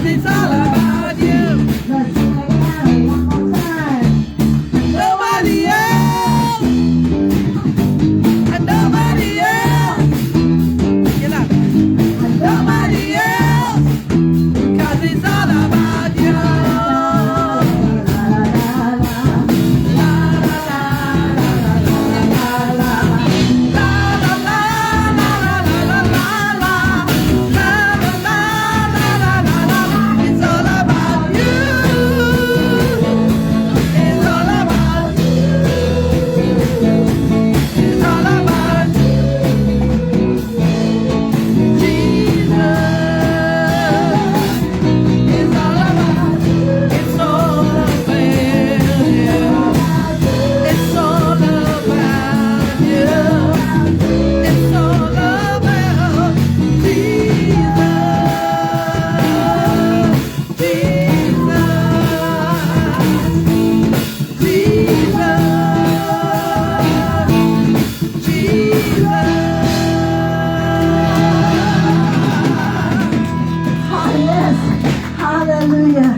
it's all about you. Let's sing again, one more time. Nobody else. And nobody else. Get up. Nobody else. 'Cause it's all about you. It's all about you. It's all about you. It's all about Jesus. It's all about you. It's all about you. It's all about you. It's all about Jesus. Yes, hallelujah.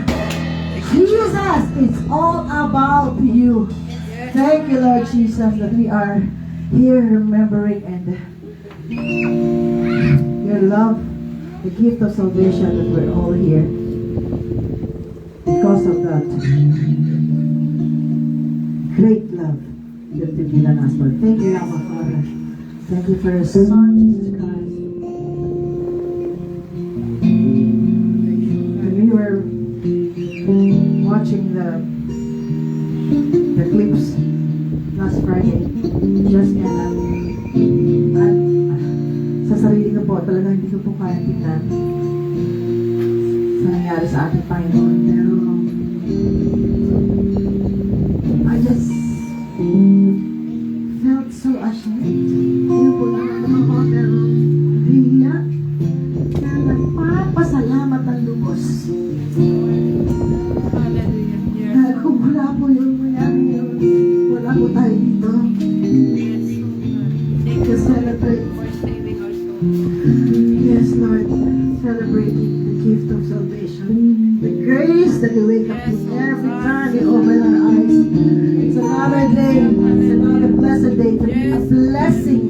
Jesus, it's all about you. Thank you, Lord Jesus, that we are here remembering and your love, the gift of salvation, that we're all here because of that great love that you've given us, Lord. Thank you, Abba Father. Thank you for your Son, Jesus Christ. When we were watching the clips last Friday, just sa sarili ko po, talaga hindi ko po kaya tingnan sa nangyari sa ating Panginoon. Pero I just felt so ashamed. Yun po lang naman ako, pero hiya na nagpapasalamat ng lubos. Dahil kung wala po yung mayari yun, wala po tayo dito. To celebrate. Yes, Lord, celebrating the gift of salvation. The grace that we wake up to every time we open our eyes. It's another day. It's another blessed day to be a blessing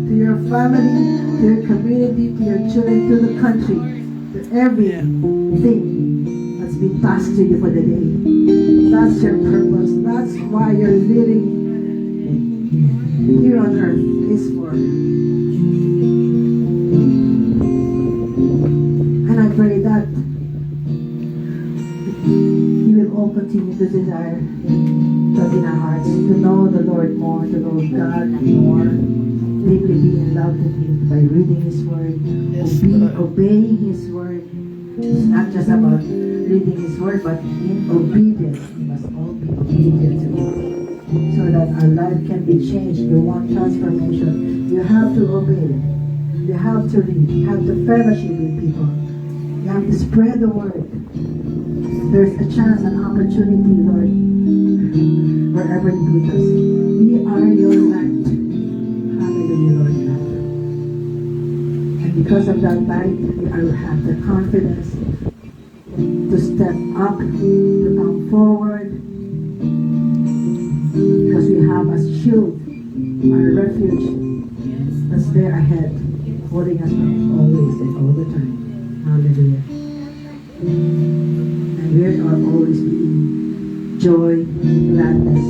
to your family, to your community, to your children, to the country, to everything that's been passed to you for the day. That's your purpose. That's why you're living here on earth is for. And I pray that you will all continue to desire God in our hearts, to know the Lord more, to know God more, deeply be in love with Him by reading His Word, obeying His Word. It's not just about reading His Word, but in obedience. We must all be obedient to Him, so that our life can be changed. You want transformation, you have to obey. You have to read. You have to fellowship with people. You have to spread the word. There's a chance, an opportunity, Lord, wherever you put us. We are your light. Hallelujah, Lord God. And because of that light, we have the confidence to step up, to come forward, because we have a shield, our refuge that's there ahead, holding us up always and all the time. Hallelujah. And we are always being joy, gladness.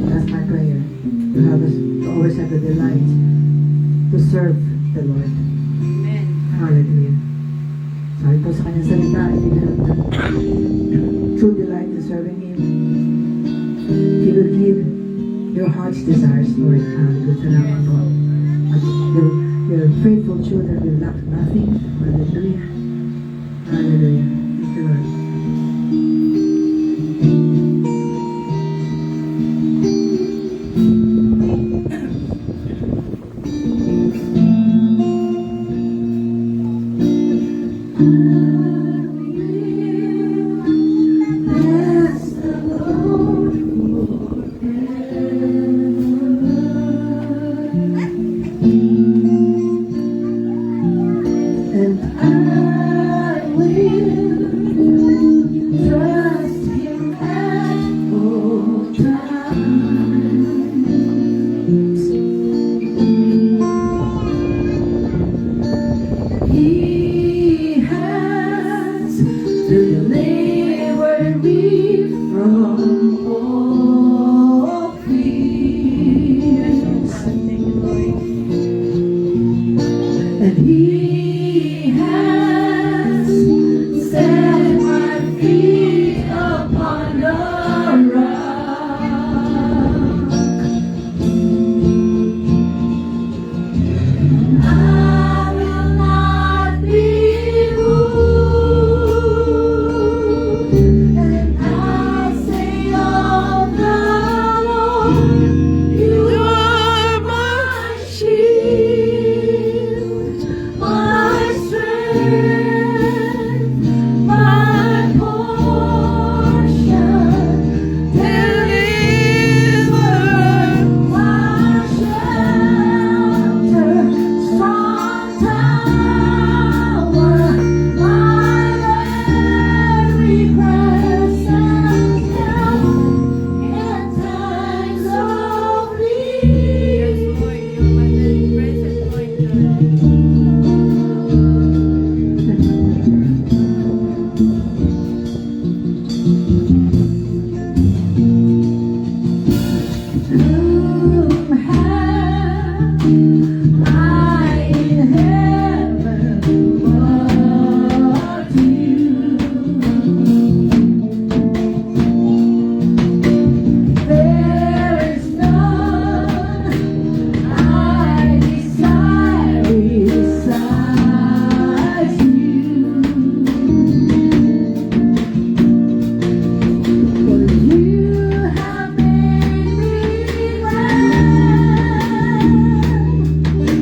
That's my prayer. To always have the delight to serve the Lord. Amen. Hallelujah. Sabi po sa kanyang salita, if you have the true delight in serving Him, He will give your heart's desires, Lord. Hallelujah. Salamat po. At your faithful children will lack nothing. Hallelujah. Hallelujah. Thank you, Lord. Bless the Lord. And my portion, deliverer, my shelter, strong tower, my very present help in times of need. Yes, Lord, you're my very present Whom have I in heaven but you? There is none I desire besides you. For you have made me glad,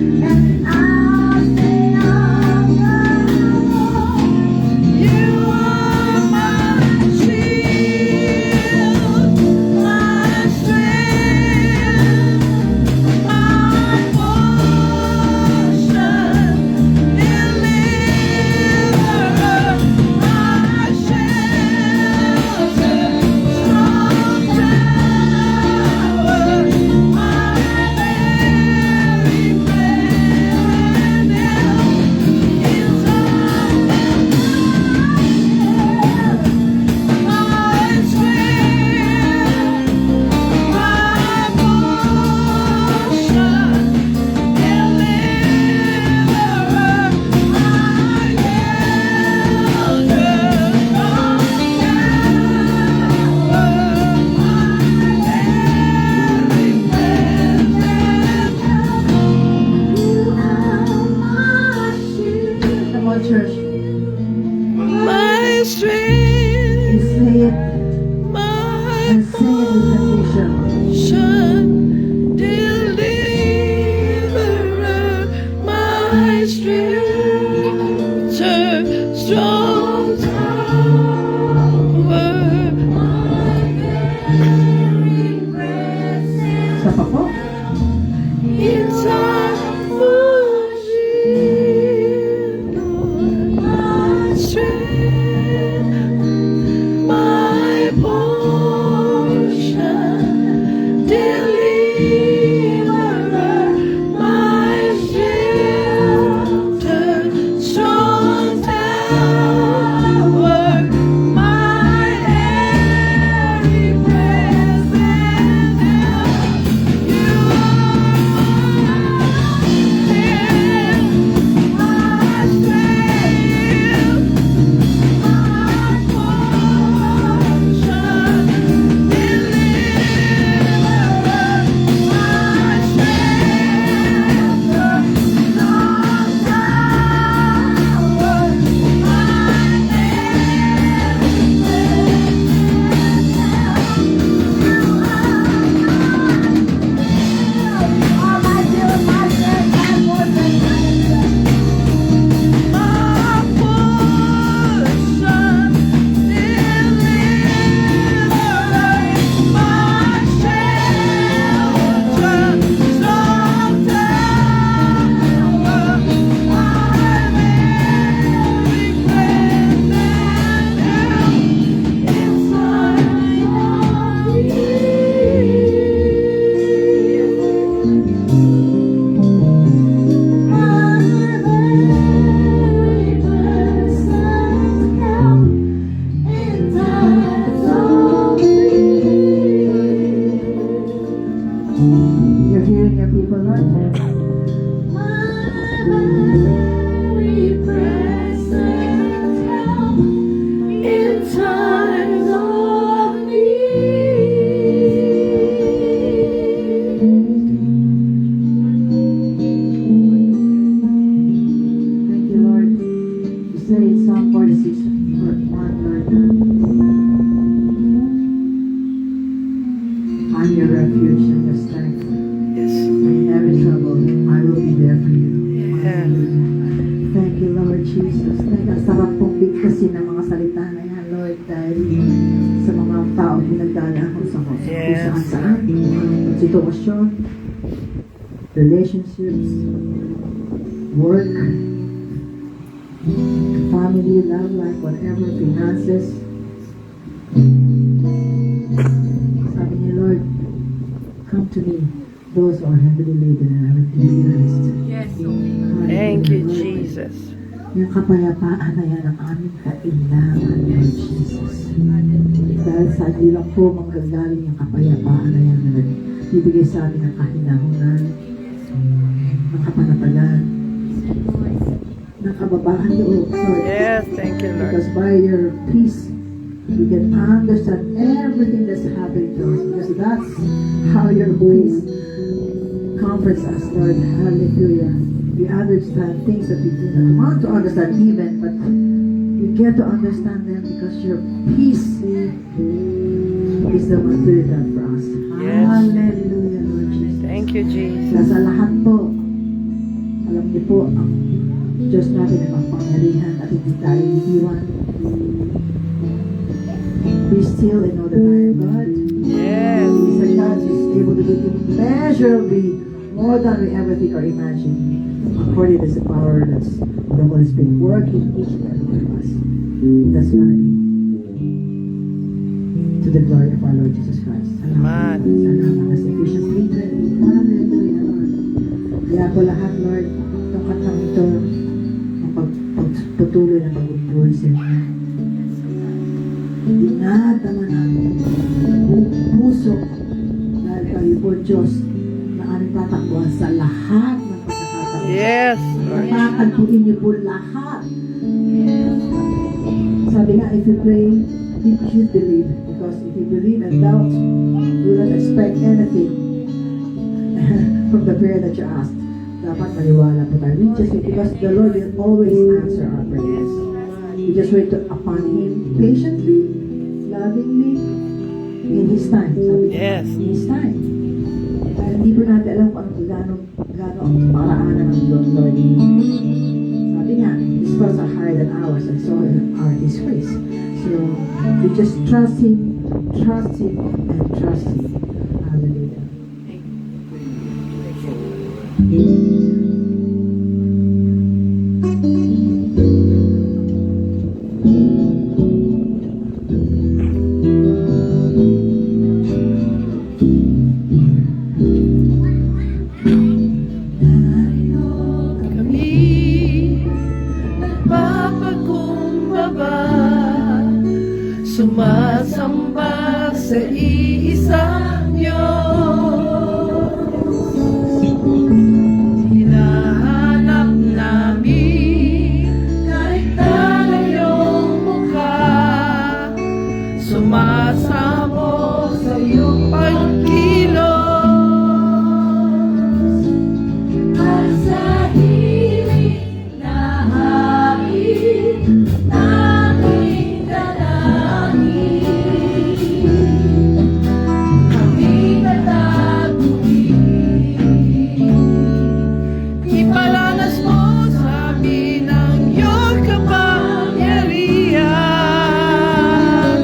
and I'll sing of you are my shield, my strength, my portion, deliverer, my shelter, strong tower, my very present help in times of need. My strength, my portion, deliverer, my shelter, strong Come on, church. My strength, You say it my and sing it with conviction. portion, deliverer, my strength, strong tower, my very present Sa pa po. in time of need, my strength, my portion, deliverer, my shelter, strong tower, my very present help. You You're hearing your people, Lord. In times of Thank you, Lord. You say in Psalm 46, verse 1, Lord, I'm your refuge and your strength. Yes. When you have trouble, I will be there for you. Yeah. Hallelujah. Thank you, Lord Jesus. ayusin ang mga salita na yan, Lord, dahil sa mga tao pinagdadaan ko sa kung Yes. saan, mga sitwasyon, relationships, work, family, love life, whatever, finances. Sabi niya, Lord, come to me, those who are heavily laden, and I will give you rest. Yes. Thank you, Jesus. Yung kapayapaan na yan ang aming kailangan, Lord Jesus. Dahil sa iyo lang po manggagaling yung kapayapaan na yan na nagbibigay sa amin ng kahinahunan, ng kapanatagan, ng kababaan loob, Lord. Yes, thank you, Lord. Because by your peace, we can understand everything that's happening to us. Because that's how your peace comforts us, Lord. Hallelujah. We understand things that we do not want to understand even, but we get to understand them because your peace is the one doing that for us. Yes. Hallelujah, Lord Jesus. Thank you, Jesus. Sa lahat po, alam niyo po, ang Diyos natin ay makapangyarihan at hindi tayo iiwan. Be still and know that I am God. Yes. He is a God who is able to do immeasurably more than we ever think or imagine, according to the power that's of the Holy Spirit working each and every one of us. That's gonna be to the glory of our Lord Jesus Christ. Amen. Salamat. As Ephesians 3:20. Hallelujah, Lord. Kaya po lahat, Lord, itong katang ito, ang pagpatuloy na pag-utuloy sa inyo. Dinadama natin ang buong puso dahil kayo po, Diyos, na aming tatakbuhan sa lahat ng pagkakataon. Yes, Lord. Napatagpuin niyo po lahat. Sabi nga, if you pray, you should believe. Because if you believe and doubt, do not expect anything from the prayer that you asked. Dapat maniwala po tayo. We just wait because the Lord will always answer our prayers. We just wait upon Him patiently, lovingly, in His time. Sabi niya, Yes. in His time. Dahil hindi po natin alam kung gaano ang paraanan ng Lord. Sabi nga, His thoughts are higher than ours, and so are His ways. So, we just trust Him, and trust Him. Hallelujah. Kami nagpapakumbaba, sumasamba sa iisang Diyos. Hinahanap namin kahit na iyong mukha, sumasamo sa iyong pagkilos. At sa hiling na hangin, tanging dalangin, kami tataguin. Ipalanas mo sa amin ang iyong kapangyarihan.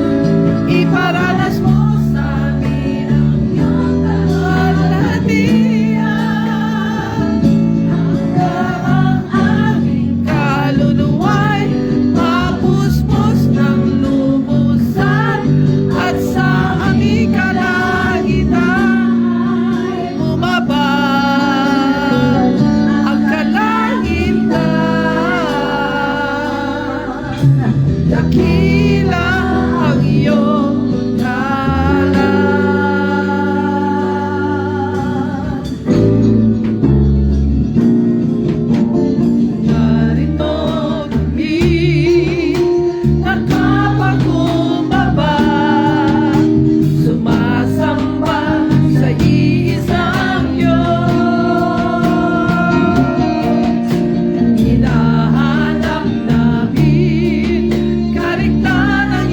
Iparanas mo sa amin ang iyong kalwalhatian. Hanggang ang aming kaluluwa'y mapuspos ng lubusan, at sa aming kalangitan ay bumabag ang kalangitan. Dakila ang iyong ngalan. Narito kami, nakapakumbaba, sumasamba sa iisang Diyos. Hinahanap namin kariktan ng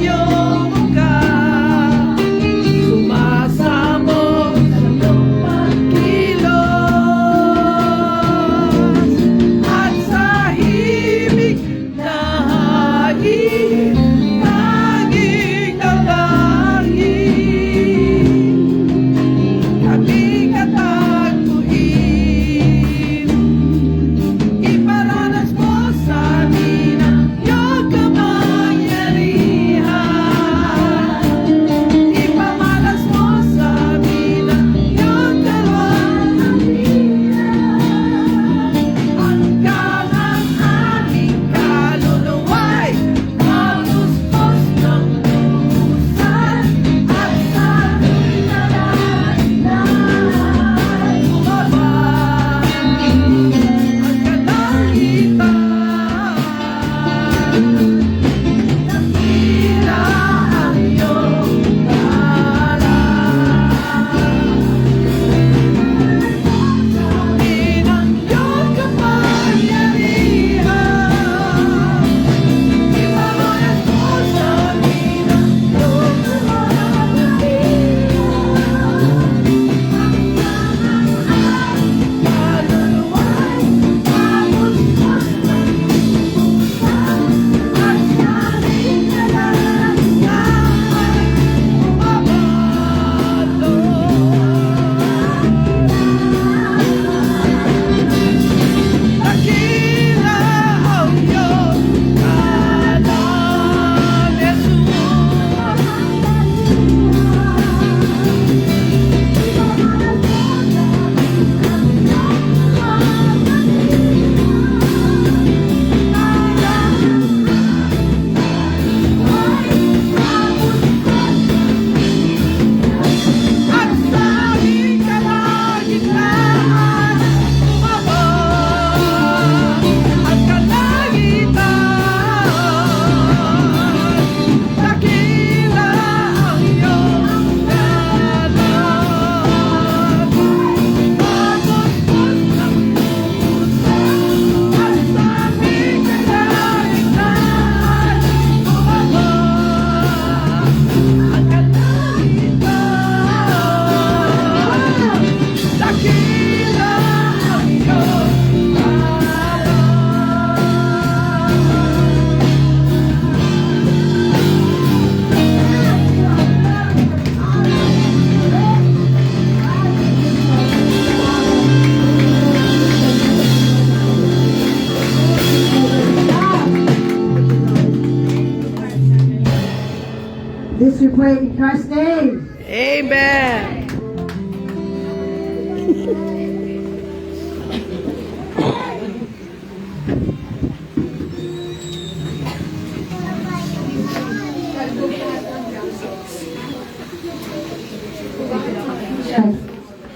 this we pray in Christ's name. Amen.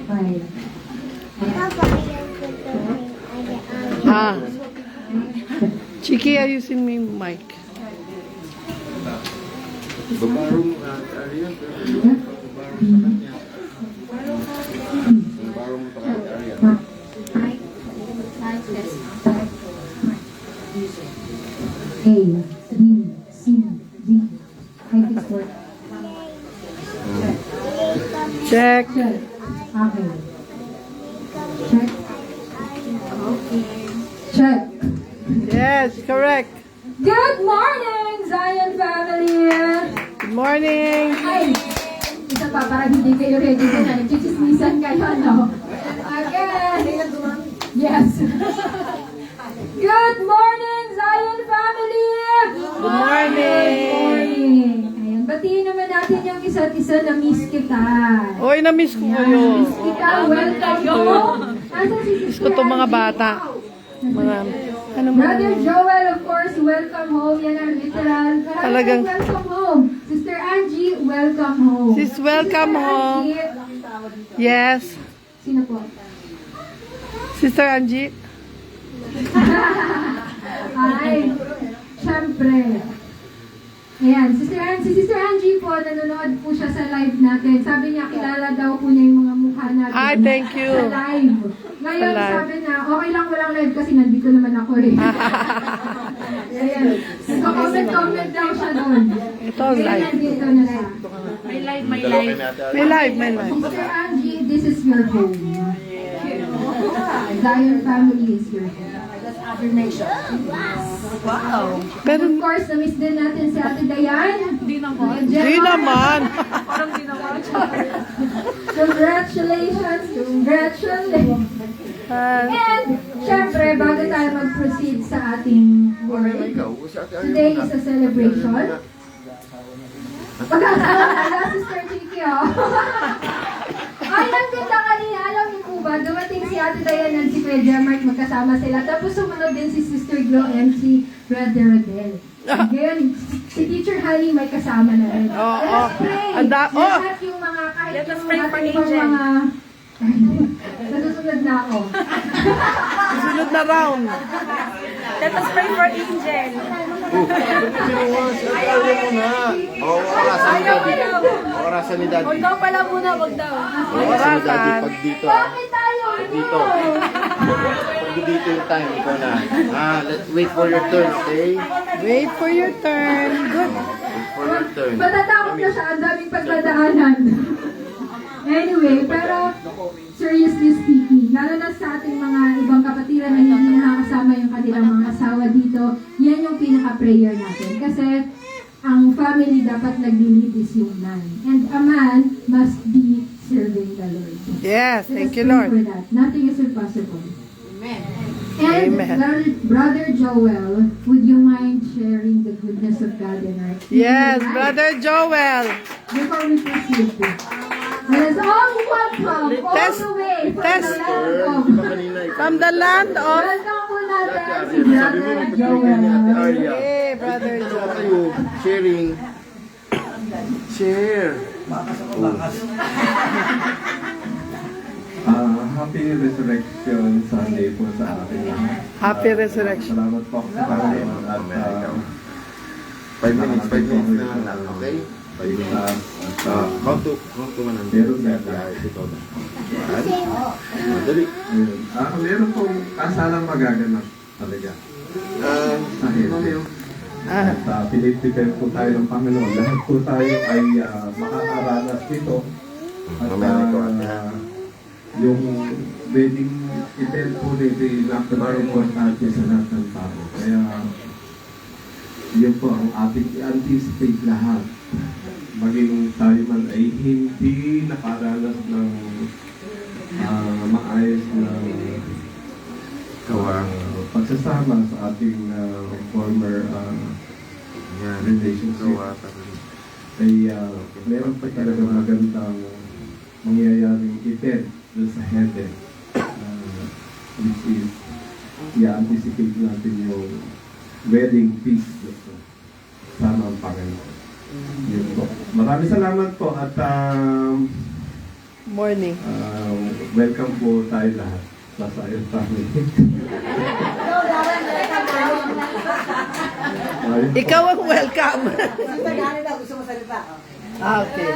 Bye. Ah. Chiki, ayusin mo yung mic. Babarong area. Babarong sa kanya area. A, B, C, D. I think work. Check. Check. Okay. Check. Check. Yes, correct. Good morning, Zion family! Good morning. Ay, isa pa, parang hindi kayo ready ko na. Nagchichismisan kayo, no? Again! Yes! Good morning, Zion family! Good morning. Good morning! Ayan, batiin naman natin yung isa't isa na miss kita. Oy, na-miss ko Ayan, kayo. miss kita. Welcome home! Asan si Miss Sister ko itong mga Angie? bata. Mga, ano mo? Brother Joel, of course, welcome home. Yan ang literal. Talagang- Welcome home. Sister Angie, welcome home. Sis, welcome Sister home. Angie, Yes. sino po? Sister Angie. Ay, syempre. Ayan, si Sister Angie po, nanonood po siya sa live natin. Sabi niya, kilala daw po niya yung mga mukha natin. Ay, thank you. Sa live. Ngayon, Sa live. sabi niya, okay lang walang live kasi nandito naman ako eh. Ayan. So, comment daw siya doon. Ito, Kaya live. nandito na siya. May live, may live. Sister Angie, this is your home. Zion family is your home. Pero, Of course, na-miss din natin si Ate Dayan. Hindi naman. di naman. Congratulations! Congratulations! And, syempre, bago tayo mag-proceed sa ating word, today is a celebration. Pagkakala, Sister Chiki, oh. Ay, ang ganda kanina. Alam niyo po ba, dumating si Ate Dayan at si Kuya Jemark, magkasama sila. Tapos sumunod din si Sister Glo and si Brother Rodel. Ngayon, si Teacher Honey may kasama na rin. Oo, Let us pray. oh. Lahat yung mga, kahit yung ating ibang mga... Nasusunod na ako. Sunod na round. Let us pray for Angel. Orasan ni Daddy. Orasan ni Daddy. Huwag daw pala muna, wag daw. Orasan ni Daddy pag dito. Bakit tayo? Dito. Pag dito yung time, ikaw na. Let's wait for your turn, okay? Wait for your turn. Good. Wait for your turn. Matatakot na siya, ang daming pagdadaanan. Anyway, pero seriously speaking, lalo na sa ating mga ibang kapatiran na hindi nakakasama yung kanilang mga asawa dito, yan yung pinaka-prayer natin. Kasi ang family dapat nag-lead is yung man. And a man must be serving the Lord. Yes, Let us thank you, pray Lord. for that. Nothing is impossible. And Amen. Brother Joel, would you mind sharing the goodness of God in our Yes, life? Brother Joel. Before we proceed, let us all welcome all Test- the way from test. the land of... From the land of... Welcome po natin si Sabi mo, Brother magpapigay ni Ate Joel. Arya. Hey, Brother Ito Joel. kayo, sharing. Share. Happy Resurrection Sunday po sa akin lahat. Happy Resurrection. Salamat po sa Panginoon at 5 minutes na lang, okay? 5 minutes. Count to 100. Meron na. Ito na. Madali. Meron pong kasalang magaganap talaga. Sa Hero. At pinipipend po tayo ng Panginoon. Lahat po tayo ay makakaranas nito. At yung wedding event po nito ay napaka-importante sa lahat ng tao. Kaya yun po ang ating i-anticipate lahat. Maging tayo man ay hindi nakaranas ng maayos na pagsasama sa ating former relationship. ay meron pa talaga magandang mangyayaring event doon sa heaven, which is i-anticipate natin yung wedding feast doon. Sama ang Panginoon. Yun po. Maraming salamat po at Morning. welcome po tayo lahat sa Zion family. Ikaw ang welcome. Okay.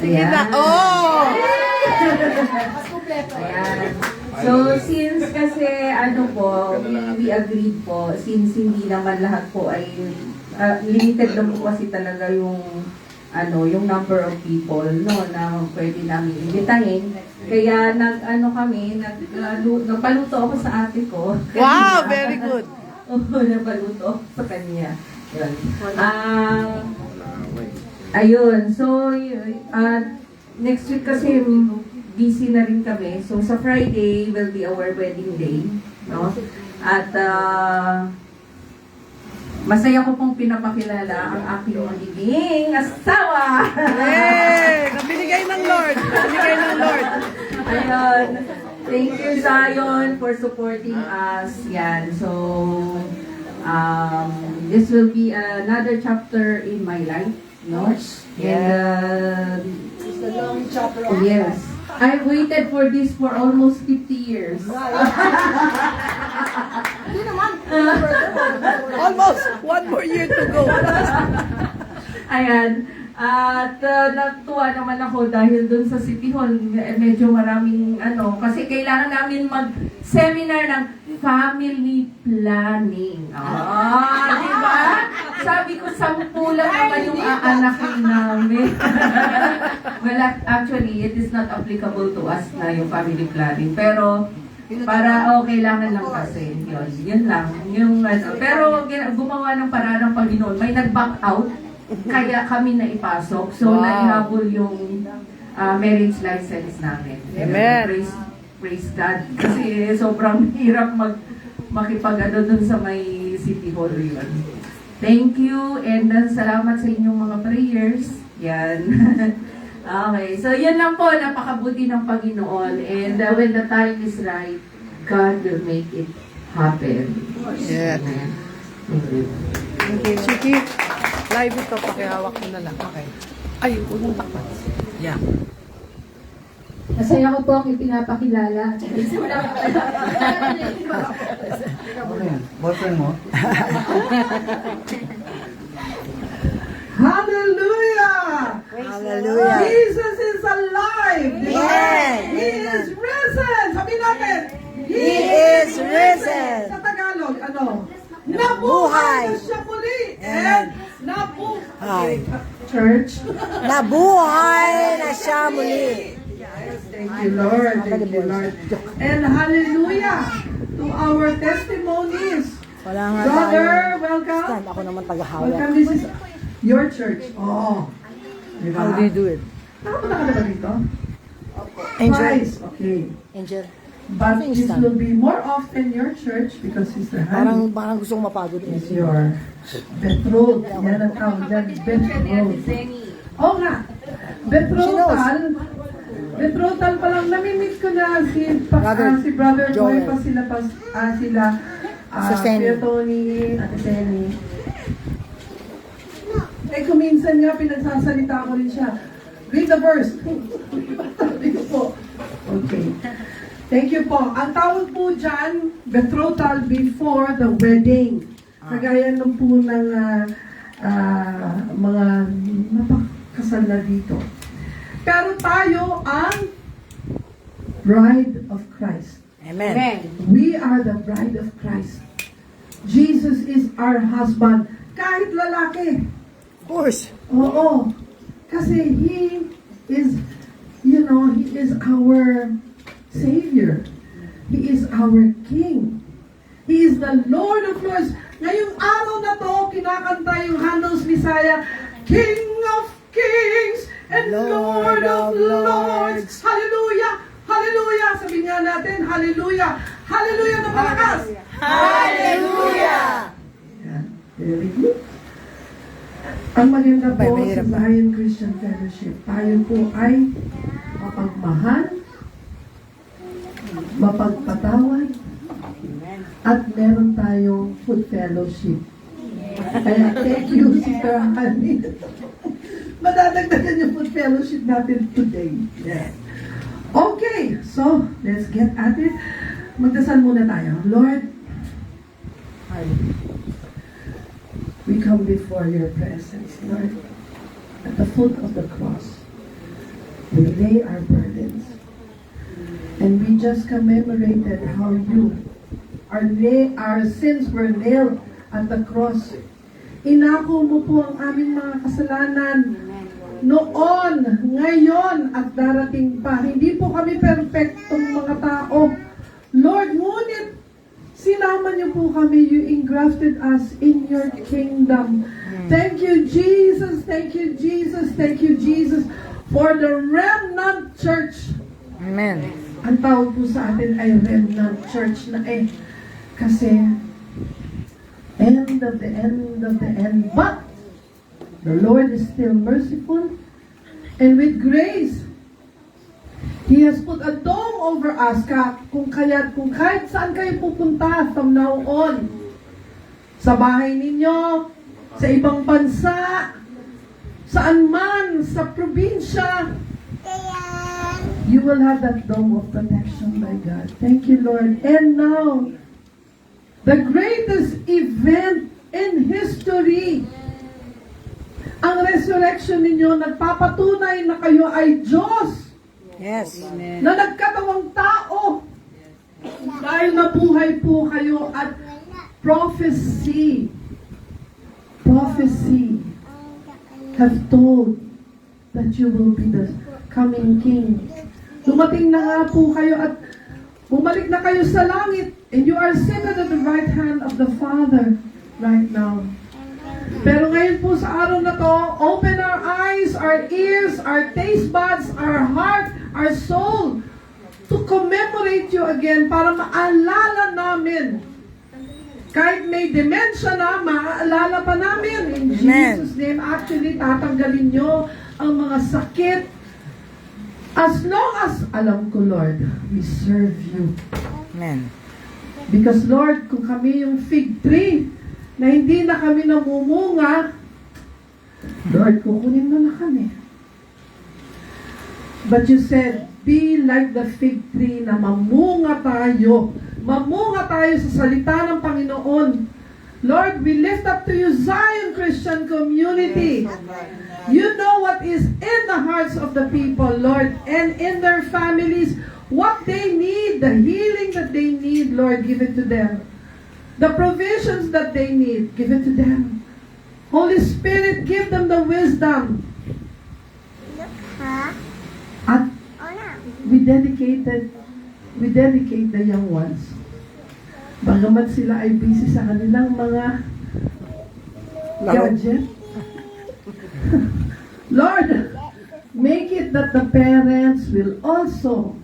Sige na. Oh! Ayan. So, since kasi, we agreed po, since hindi naman lahat po ay, limited lang po kasi talaga yung, yung number of people, no, na pwede namin imbitahin. Kaya, nagpaluto ako sa ate ko. Wow, very good. Oo, nagpaluto ako sa kanya. Yun. Ayun, so, next week kasi busy na rin kami. So, sa Friday will be our wedding day. No? At masaya ko pong pinapakilala ang aking magiging asawa. Hey! Nabinigay ng Lord. Nabinigay ng Lord. Ayun. Thank you, Zion, for supporting us. Yan. So, this will be another chapter in my life. No? And, It's the long chapter of yes. I waited for this for almost 50 years. Almost one more year to go. Ayan. At natuwa naman ako dahil dun sa City Hall, medyo maraming kasi kailangan namin mag-seminar ng family planning. Di ba? Sabi ko, 10 lang naman yung aanakin namin. Well, actually, it is not applicable to us na yung family planning. Pero, kailangan lang kasi. Yun lang. Pero, gumawa ng paraan ng Panginoon. May nag-back out. Kaya kami na ipasok. So, naihabol yung marriage license namin. Amen. Praise God. Kasi sobrang hirap makipag-ano dun sa may City Hall yun. Thank you and salamat sa inyong mga prayers. Yan. Okay. So, yun lang po. Napakabuti ng Panginoon. And when the time is right, God will make it happen. Yeah. Amen. Thank you. Okay, Chiki. Live ito. Pakihawak mo na lang. Okay. Ay, huwag mong takpan. Yeah. Masaya ko po ang ipinapakilala. Boyfriend mo? Hallelujah! Hallelujah. Jesus is alive! Yes. He is risen! Sabihin natin! He is risen. Sa Tagalog, nabuhay na siya muli! And nabuhay! Church? Nabuhay na siya muli. Thank you, Lord. Thank you, Lord. And hallelujah to our testimonies. Wala nga Brother, welcome. Ako naman tagahawak. Welcome, this is your church. Oh. Diba? How do you do it? Nakapunta ka na ba dito? Angel. Twice. Okay. Angel. But this will be more often your church because Sister Honey Parang gusto kong mapagod. is your betrothed. Yan ang tawag dyan, betrothed. Oo nga. Betrothal. Betrothal pa lang. Nami-meet ko na si Brother Joy Joel. pa sila Si Senny. Kuya Tony, Ate Senny. Kuminsan nga pinagsasalita ko rin siya. Read the verse. Sabi ko po. Okay. Thank you po. Ang tawag po dyan, betrothal before the wedding. Kagaya nung po ng mga napakasal na dito. Pero tayo ang bride of Christ. Amen. We are the bride of Christ. Jesus is our husband. Kahit lalaki. Of course. Oo. Kasi He is, He is our Savior. He is our King. He is the Lord of Lords. Ngayong araw na to, kinakanta yung Handel's Messiah, King of Kings and Lord of Lords. Hallelujah! Hallelujah! Sabi nga natin, Hallelujah! Hallelujah na malakas! Hallelujah! Very good. Ang maganda Abay, po sa mahirap ba? Zion Christian Fellowship, tayo po ay mapagmahal, mapagpatawad, at meron tayong food fellowship. Kaya thank you, Sister Honey. Madadagdagan yung food fellowship natin today. Yes. Okay, so let's get at it. Magdasal muna tayo. Lord, we come before your presence, Lord. At the foot of the cross, we lay our burdens. And we just commemorated how our sins were nailed at the cross. Inako mo po ang aming mga kasalanan noon, ngayon, at darating pa. Hindi po kami perfectong mga tao. Lord, ngunit sinama niyo po kami. You engrafted us in your kingdom. Thank you, Jesus. Thank you, Jesus. Thank you, Jesus, for the remnant church. Amen. Ang tawag po sa atin ay remnant church na kasi end of the end. But the Lord is still merciful and with grace. He has put a dome over us kung kahit saan kayo pupunta from now on. Sa bahay ninyo, sa ibang bansa, saan man, sa probinsya, you will have that dome of protection by God. Thank you, Lord. And now, the greatest event in history, ang resurrection ninyo, nagpapatunay na kayo ay Diyos. Yes. Na nagkatawang tao. Dahil nabuhay po kayo at prophecy have told that you will be the coming King. Dumating na nga po kayo at bumalik na kayo sa langit and you are seated at the right hand of the Father right now. Pero ngayon po sa araw na to, open our eyes, our ears, our taste buds, our heart, our soul to commemorate you again para maalala namin. Kahit may dementia na, maaalala pa namin. In Jesus' name, actually, tatanggalin nyo ang mga sakit. As long as, alam ko, Lord, we serve you. Amen. Because, Lord, kung kami yung fig tree, na hindi na kami namumunga, Lord, kukunin mo na kami. But you said, be like the fig tree na mamunga tayo. Mamunga tayo sa salita ng Panginoon. Lord, we lift up to you Zion Christian Community. You know what is in the hearts of the people, Lord, and in their families, what they need, the healing that they need, Lord, give it to them. The provisions that they need, give it to them. Holy Spirit, give them the wisdom. At we dedicate the young ones. Bagamat sila ay busy sa kanilang mga gadget. Lord, make it that the parents will also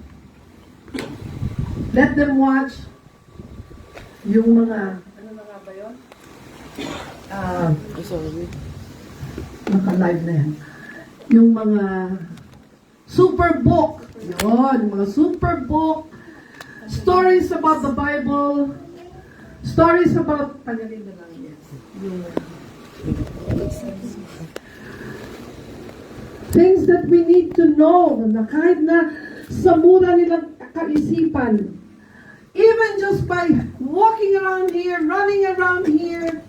let them watch yung mga, ano na nga ba yun? Naka-live na yan. Yung mga super book. Yun, mga super book. Stories about the Bible. Stories about, tagalin na lang yan. Things that we need to know, na kahit na sa mura nilang kaisipan, even just by walking around here, running around here,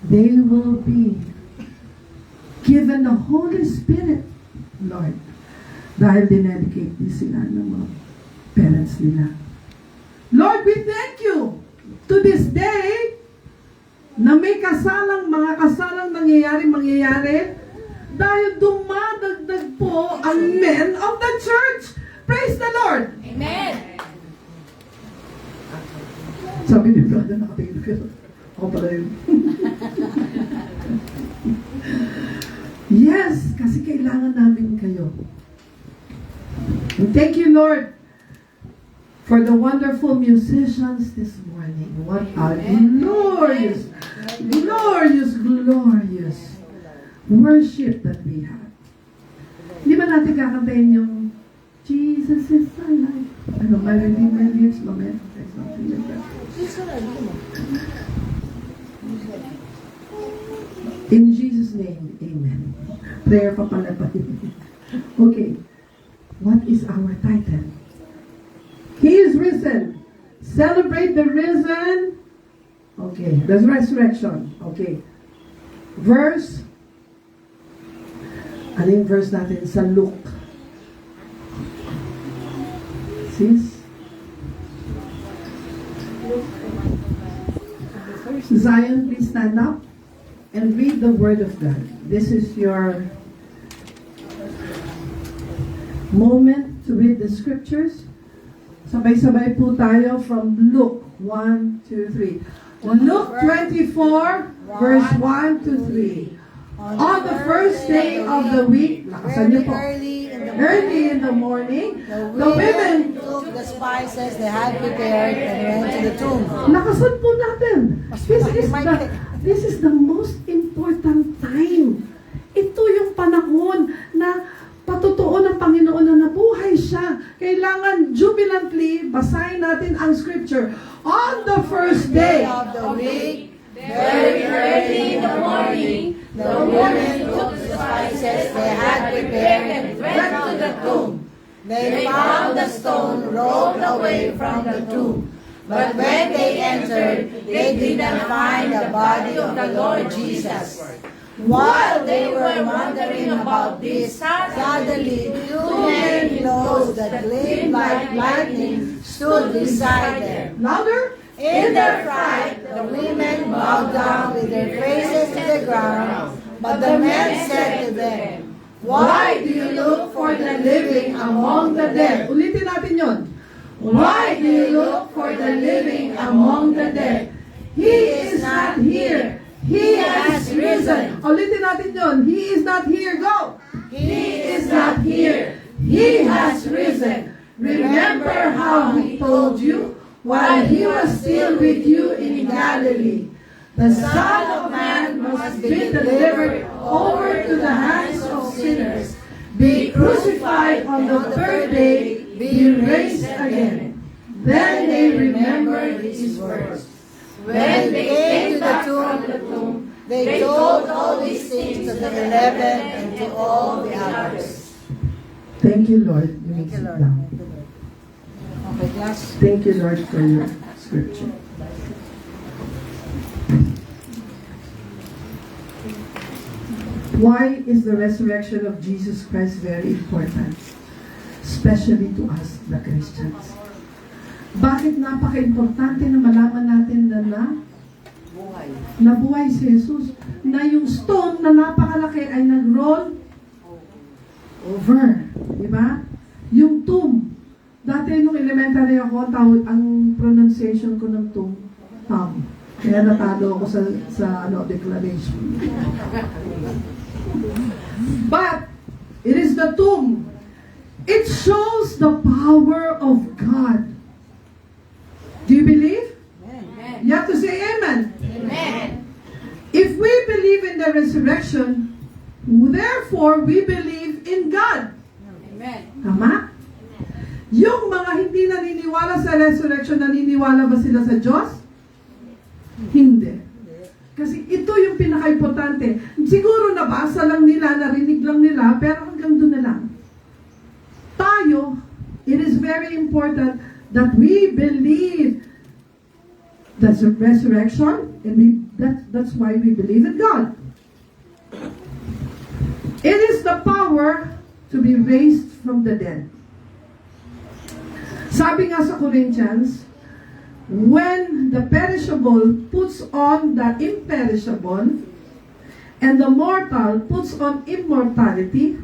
they will be given the Holy Spirit, Lord, dahil dinedicate din sila ng mga parents nila. Lord, we thank you to this day na may mga kasalang mangyayari dahil dumadagdag po ang men of the church. Praise the Lord! Amen. Sabi ni brother, nakatingin ka. Ako pala yun. Yes, kasi kailangan namin kayo. And thank you, Lord, for the wonderful musicians this morning. What a glorious worship that we have. Di ba natin kakantayin yung Jesus is alive? Ano, my Redeemer lives, lament, something like that. In Jesus' name, amen. Prayer pa pala pa. Okay. What is our title? He is risen. Celebrate the risen. Okay. The resurrection. Okay. Verse. Ano yung verse natin sa Luke? Sis? Zion, please stand up and read the Word of God. This is your moment to read the scriptures. Sabay-sabay po tayo from Luke 1, 2, 3. Luke 24, verse 1 to 3. On the first day of the week, lakasan niyo po, early in the morning, the women took the spices they had prepared and went to the tomb. Lakasan po natin. This is the most important time. Ito yung panahon na patutuo ng Panginoon na nabuhay siya. Kailangan jubilantly basahin natin ang scripture. On the first day Of the week, Very early in the morning, the women took the spices they had prepared and went to the tomb. They found the stone rolled away from the tomb. But when they entered, they did not find the body of the Lord Jesus. While they were wondering about this, suddenly 2 men in clothes that gleamed like lightning stood beside them. Louder. In their fright, the women bowed down with their faces to the ground. But the men said to them, "Why do you look for the living among the dead?" Ulitin natin yon. Why do you look for the living among the dead? He is not here. He has risen. Ulitin natin yon. He is not here. Go. He is not here. He has risen. Remember how he told you while he was still with you in Galilee. The Son of Man must be delivered over to the hands of sinners, be crucified on the third day, be raised again. Then they remembered his words. When they came to the tomb, they told all these things to the 11 and to all the others. Thank you, Lord. You may sit down. Okay, class. Thank you, Lord, for your scripture. Why is the resurrection of Jesus Christ very important? Especially to us, the Christians. Bakit napaka-importante na malaman natin na nabuhay si Jesus, na yung stone na napakalaki ay nag-roll over. Diba? Yung tomb. Dati nung elementary ako, ang pronunciation ko ng tomb, tomb. Kaya natalo ako sa declaration. But, it is the tomb. It shows the power of God. Do you believe? Amen. You have to say amen. Amen. If we believe in the resurrection, therefore we believe in God. Amen. Tama? Yung mga hindi naniniwala sa resurrection, naniniwala ba sila sa Diyos? Hindi. Kasi ito yung pinaka-importante. Siguro nabasa lang nila, narinig lang nila, pero hanggang doon na lang. Tayo, it is very important that we believe that's a resurrection, and that's why we believe in God. It is the power to be raised from the dead. Sabi nga sa Corinthians, when the perishable puts on the imperishable, and the mortal puts on immortality,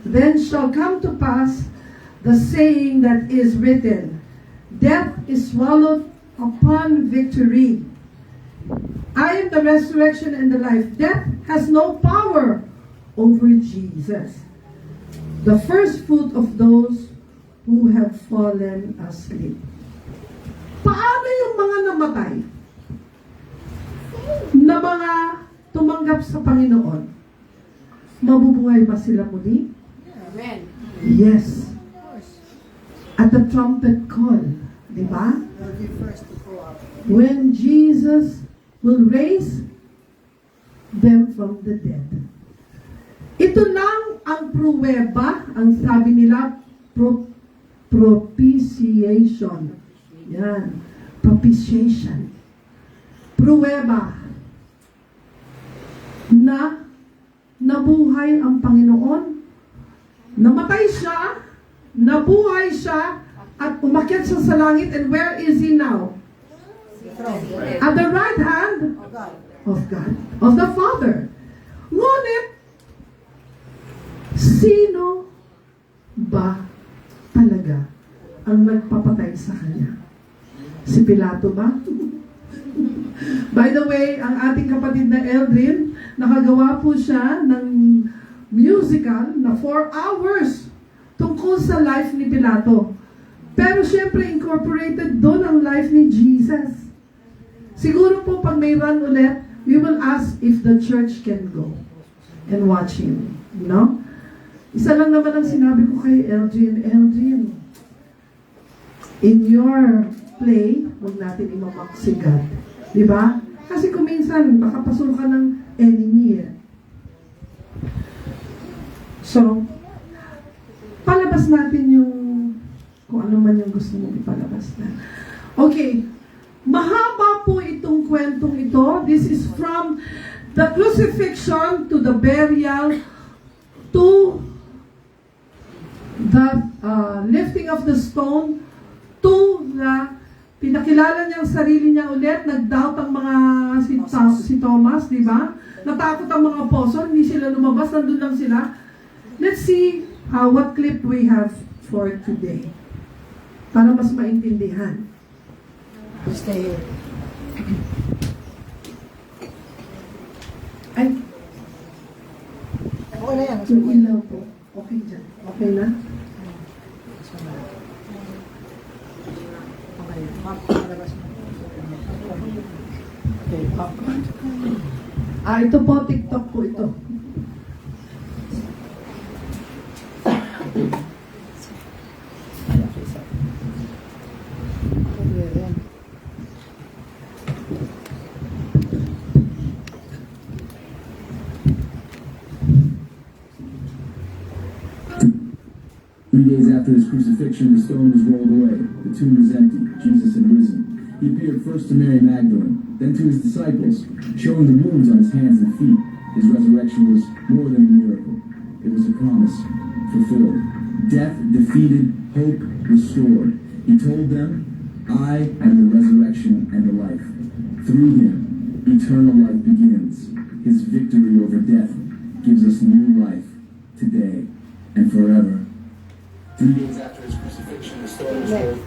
then shall come to pass the saying that is written, death is swallowed upon victory. I am the resurrection and the life. Death has no power over Jesus, the first fruit of those who have fallen asleep. Paano yung mga namatay na mga tumanggap sa Panginoon? mabubuhay ba sila muli? Amen. Yes. At the trumpet call, di ba? We'll be first to go up. When Jesus will raise them from the dead. Ito lang ang pruweba, ang sabi nila, propitiation. Yan. Propitiation. Pruweba na nabuhay ang Panginoon, namatay siya, nabuhay siya, at umakyat siya sa langit. And where is He now? At the right hand Oh God. of God, of the Father. Ngunit, sino ba talaga ang nagpapatay sa Kanya? Si Pilato ba? By the way, ang ating kapatid na Eldrin, nakagawa po siya ng musical na 4 hours tungkol sa life ni Pilato. Pero syempre, incorporated doon ang life ni Jesus. Siguro po pag may run ulit, we will ask if the church can go and watch him. You know? Isa lang naman ang sinabi ko kay Eldrin. Eldrin, in your play, huwag natin imamak si God. Diba? Kasi kung minsan, baka pasok ka ng enemy eh. So, palabas natin yung kung ano man yung gusto mong ipalabas na. Okay. Mahaba po itong kwentong ito. This is from the crucifixion to the burial to the lifting of the stone to the pinakilala niyang sarili niya ulit. Nag-doubt ang mga si Thomas, di ba? Natakot ang mga apostol, hindi sila lumabas, nandun lang sila. Let's see what clip we have for today para mas maintindihan. Stay here. Ay, Okay na yan. yung ilaw po. Okay dyan. Okay na? Okay. Palabas mo. Okay. Popcorn. Ito po, TikTok po ito. Three days after his crucifixion, the stone was rolled away. The tomb was empty. Jesus had risen. He appeared first to Mary Magdalene, then to his disciples, showing the wounds on his hands and feet. His resurrection was more than a miracle. It was a promise fulfilled. Death defeated, hope restored. He told them, I am the resurrection and the life. Through him, eternal life begins. His victory over death gives us new life today and forever. 3 days after his crucifixion, the stone was rolled.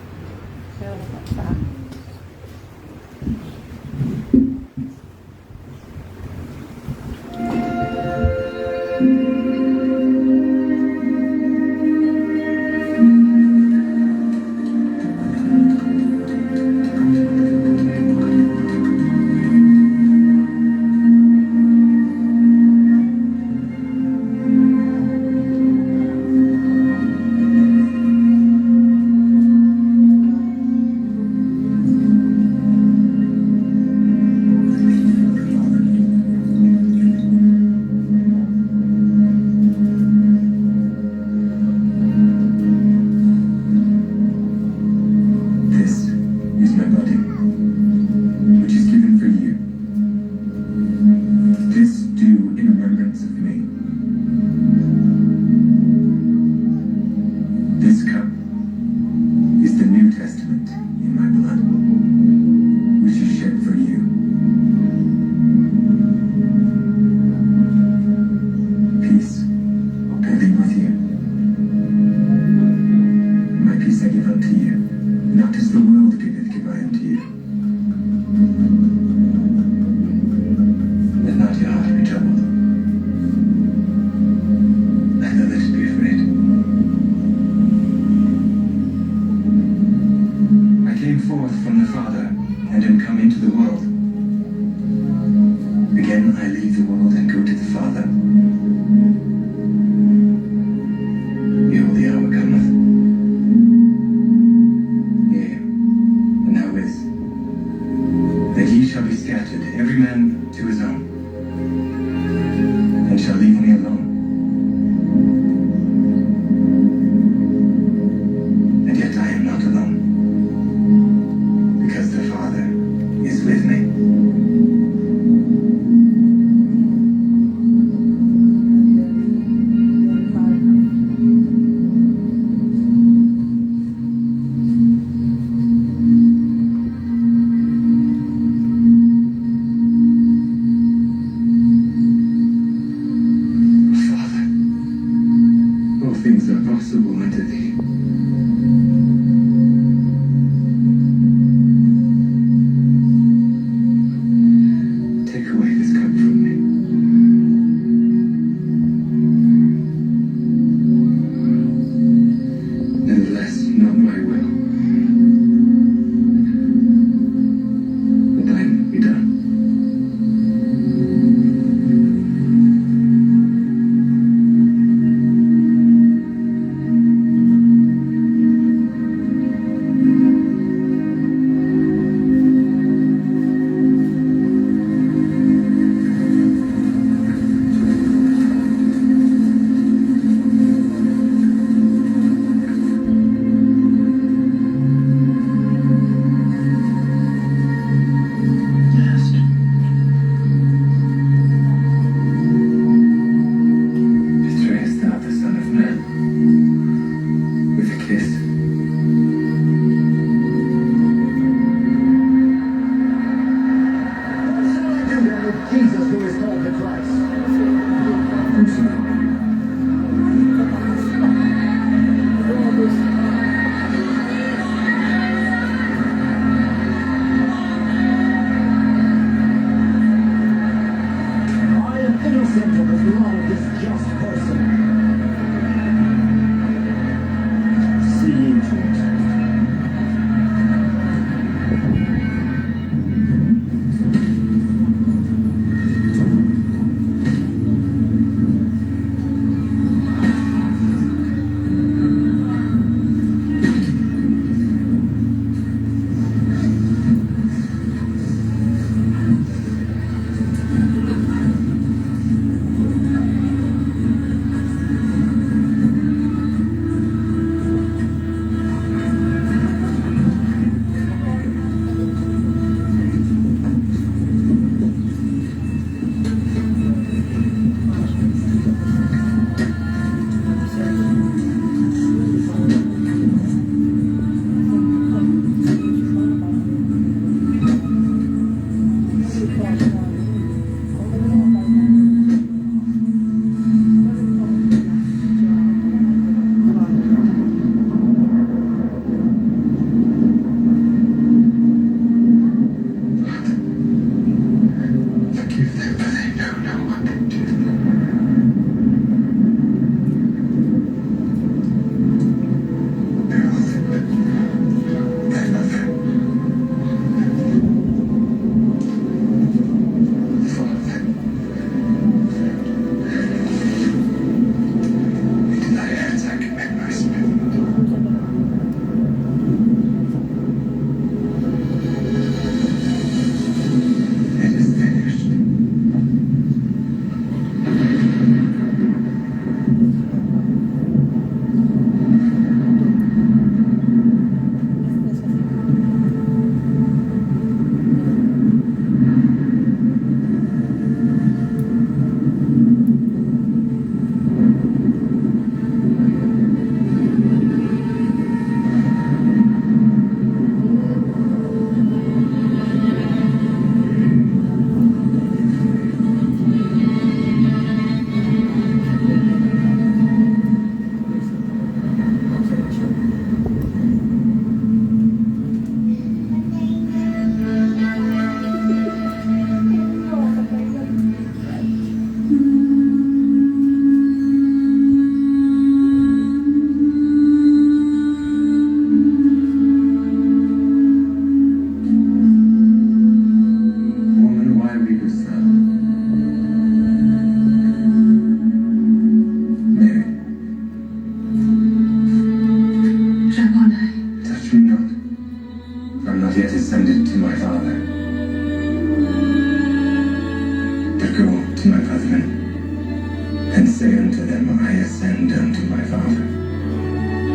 say unto them, I ascend unto my Father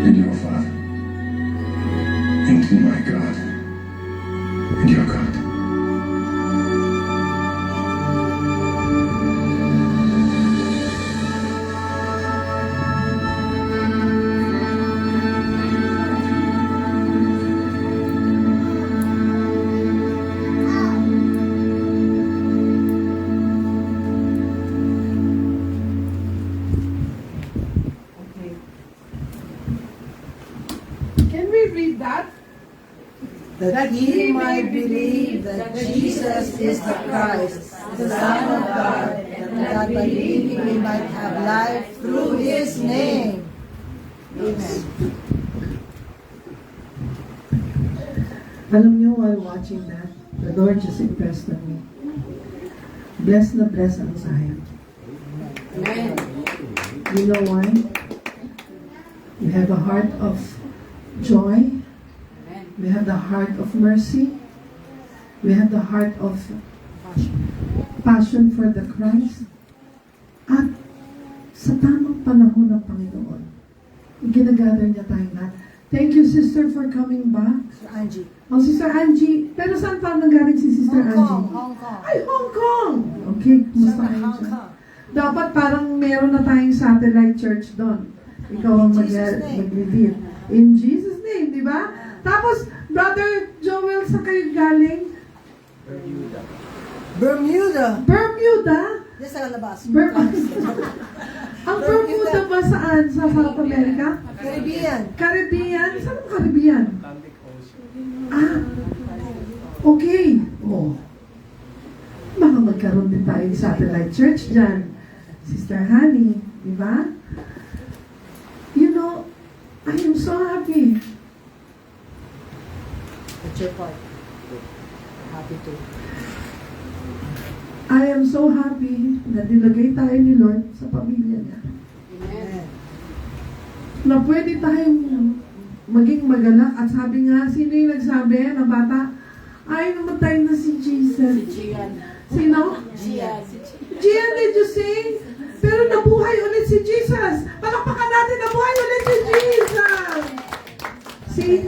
and your Father, and to my God and your God. Can we read that? That ye might believe that Jesus is the Christ, the Son of God, and that by believing we might have life through His name. Amen. Alam niyo, while watching that, the Lord just impressed on me. Bless na bless ang Zion. Amen. You know why? We have a heart of joy. We have the heart of mercy. We have the heart of passion for the Christ. At sa tamang panahon ng Panginoon, ginagather niya tayong lahat. Thank you, sister, for coming back. Sir Angie. Oh, Sister Angie. Pero saan pa nanggaling si Sister Hong Kong, Angie? Hong Kong. Ay, Hong Kong! Okay, kumusta Sa kayo Hong dyan? Kong. Dapat parang meron na tayong satellite church doon. Ikaw ang In Jesus' name. mag-reveal. In Jesus' name, di ba? Tapos, Brother Joel, sa kayo galing? Bermuda. Bermuda? Yes, sa labas. Ang Bermuda ba saan? Sa South America? Caribbean. Caribbean? Saan ang Caribbean? Ah, okay. Oh. Baka magkaroon din tayo ng satellite church dyan. Sister Honey, di ba? You know, I am so happy. That's your part. Happy to. I am so happy na nilagay tayo ni Lord sa pamilya niya. Amen. Na pwede tayong maging magalak. At sabi nga, sino yung nagsabi na bata? Ay, namatay na si Jesus. Sino? Gian. Gian, did you sing? Pero nabuhay ulit si Jesus. Palakpakan natin, nabuhay ulit si Jesus. See?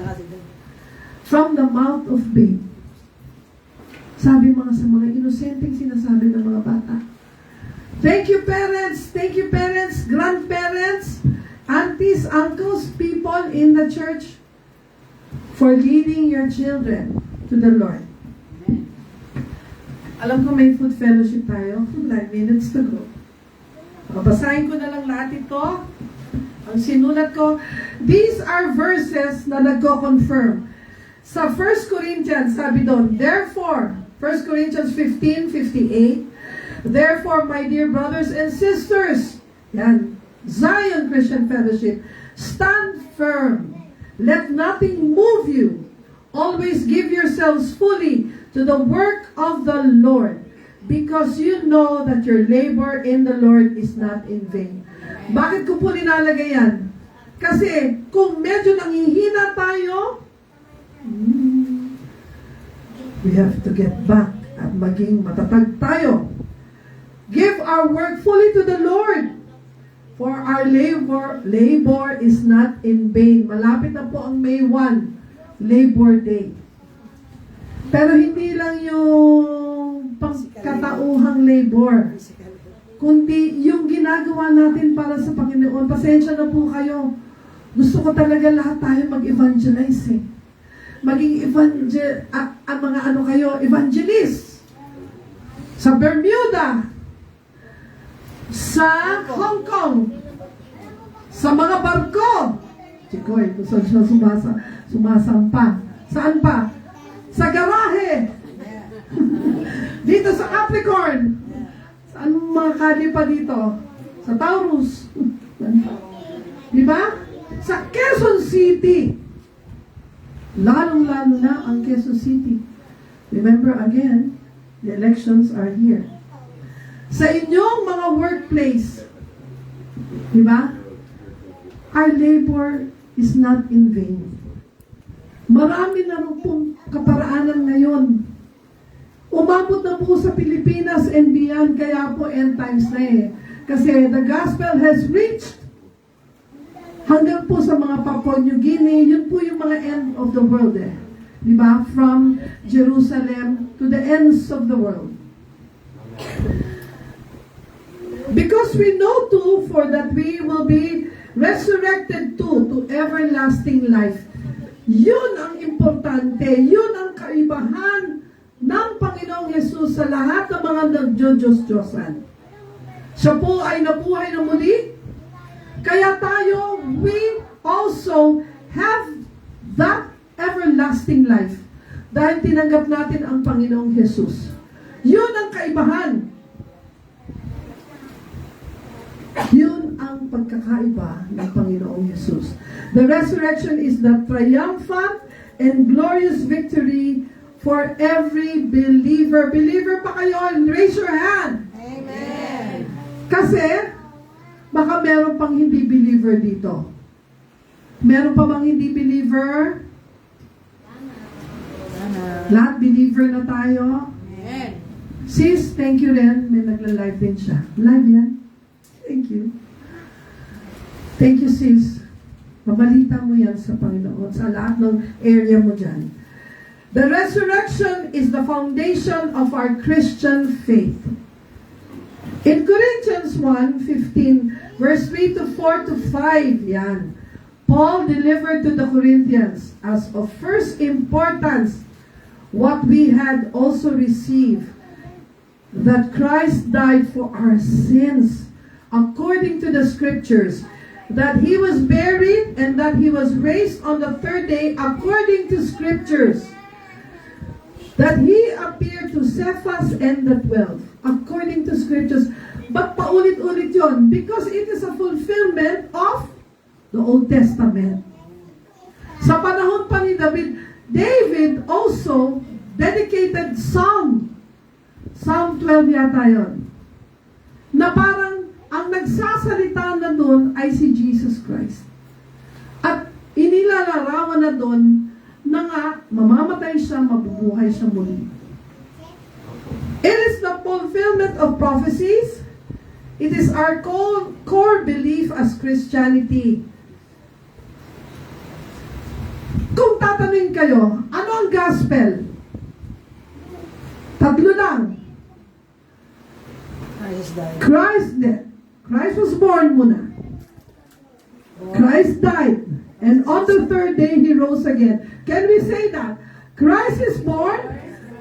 From the mouth of babe. Sabi mga sa mga inosenteng sinasabi ng mga bata. Thank you parents, grandparents, aunties, uncles, people in the church for leading your children to the Lord. Alam ko may food fellowship tayo. 9 minutes to go. Babasahin ko na lang lahat ito. Ang sinulat ko, these are verses na nagko-confirm. Sa 1 Corinthians, sabi doon, therefore, 1 Corinthians 15:58, therefore, my dear brothers and sisters, yan, Zion Christian Fellowship, stand firm. Let nothing move you. Always give yourselves fully to the work of the Lord, because you know that your labor in the Lord is not in vain. Bakit ko po nilalagay yan? Kasi kung medyo nanghihina tayo, we have to get back at maging matatag tayo. Give our work fully to the Lord, for our labor is not in vain. Malapit na po ang May 1, Labor Day. Pero hindi lang yung pangkatauhang labor, kundi yung ginagawa natin para sa Panginoon. Pasensya na po kayo. Gusto ko talaga lahat tayo mag-evangelize eh. Maging mga ano kayo, evangelist. Sa Bermuda, sa Hong Kong, sa mga barko. Chikoy, kung saan siya sumasampa. Saan pa? Sa garahe. Dito sa Capricorn. Saan mga kali pa dito? Sa Taurus. Diba? Sa Quezon City. Lalong-lalo na ang Quezon City. Remember again, the elections are here. Sa inyong mga workplace, diba? Our labor is not in vain. Marami na rin pong kaparaanan ngayon. Umabot na po sa Pilipinas and beyond, kaya po end times na eh. Kasi the gospel has reached hanggang po sa mga Papua New Guinea, yun po yung mga end of the world eh. Diba? From Jerusalem to the ends of the world. Because we know too, for that we will be resurrected too to everlasting life. Yun ang importante, yun ang kaibahan ng Panginoong Yesus sa lahat ng mga nagdiyos-diyosan. Siya po ay nabuhay na muli, kaya tayo, we also have that everlasting life dahil tinanggap natin ang Panginoong Yesus. Yun ang kaibahan. Yun ang pagkakaiba ng Panginoong Yesus. The resurrection is the triumphant and glorious victory for every believer. Believer pa kayo? Raise your hand. Amen. Kasi, baka meron pang hindi believer dito. Meron pa bang hindi believer? Lahat believer na tayo? Amen. Sis, thank you rin. May nagla-live din siya. Live yan? Thank you. Thank you, sis. Mabalita mo yan sa Panginoon, sa lahat ng area mo dyan. The resurrection is the foundation of our Christian faith. In Corinthians 1:15, verse 3 to 4 to 5, yan. Paul delivered to the Corinthians as of first importance what we had also received, that Christ died for our sins according to the scriptures, that he was buried and that he was raised on the third day according to scriptures, that he appeared to Cephas and the 12 according to scriptures. But paulit-ulit yun because it is a fulfillment of the Old Testament. Sa panahon pa ni David, David also dedicated Psalm 12 yata yun, na parang ang nagsasalita na doon ay si Jesus Christ. At inilalarawan na doon na nga mamamatay siya, mabubuhay siya muli. It is the fulfillment of prophecies. It is our core belief as Christianity. Kung tatanungin kayo, ano ang gospel? Tatlo lang. Christ was born muna. Christ died. And on the third day, He rose again. Can we say that? Christ is born,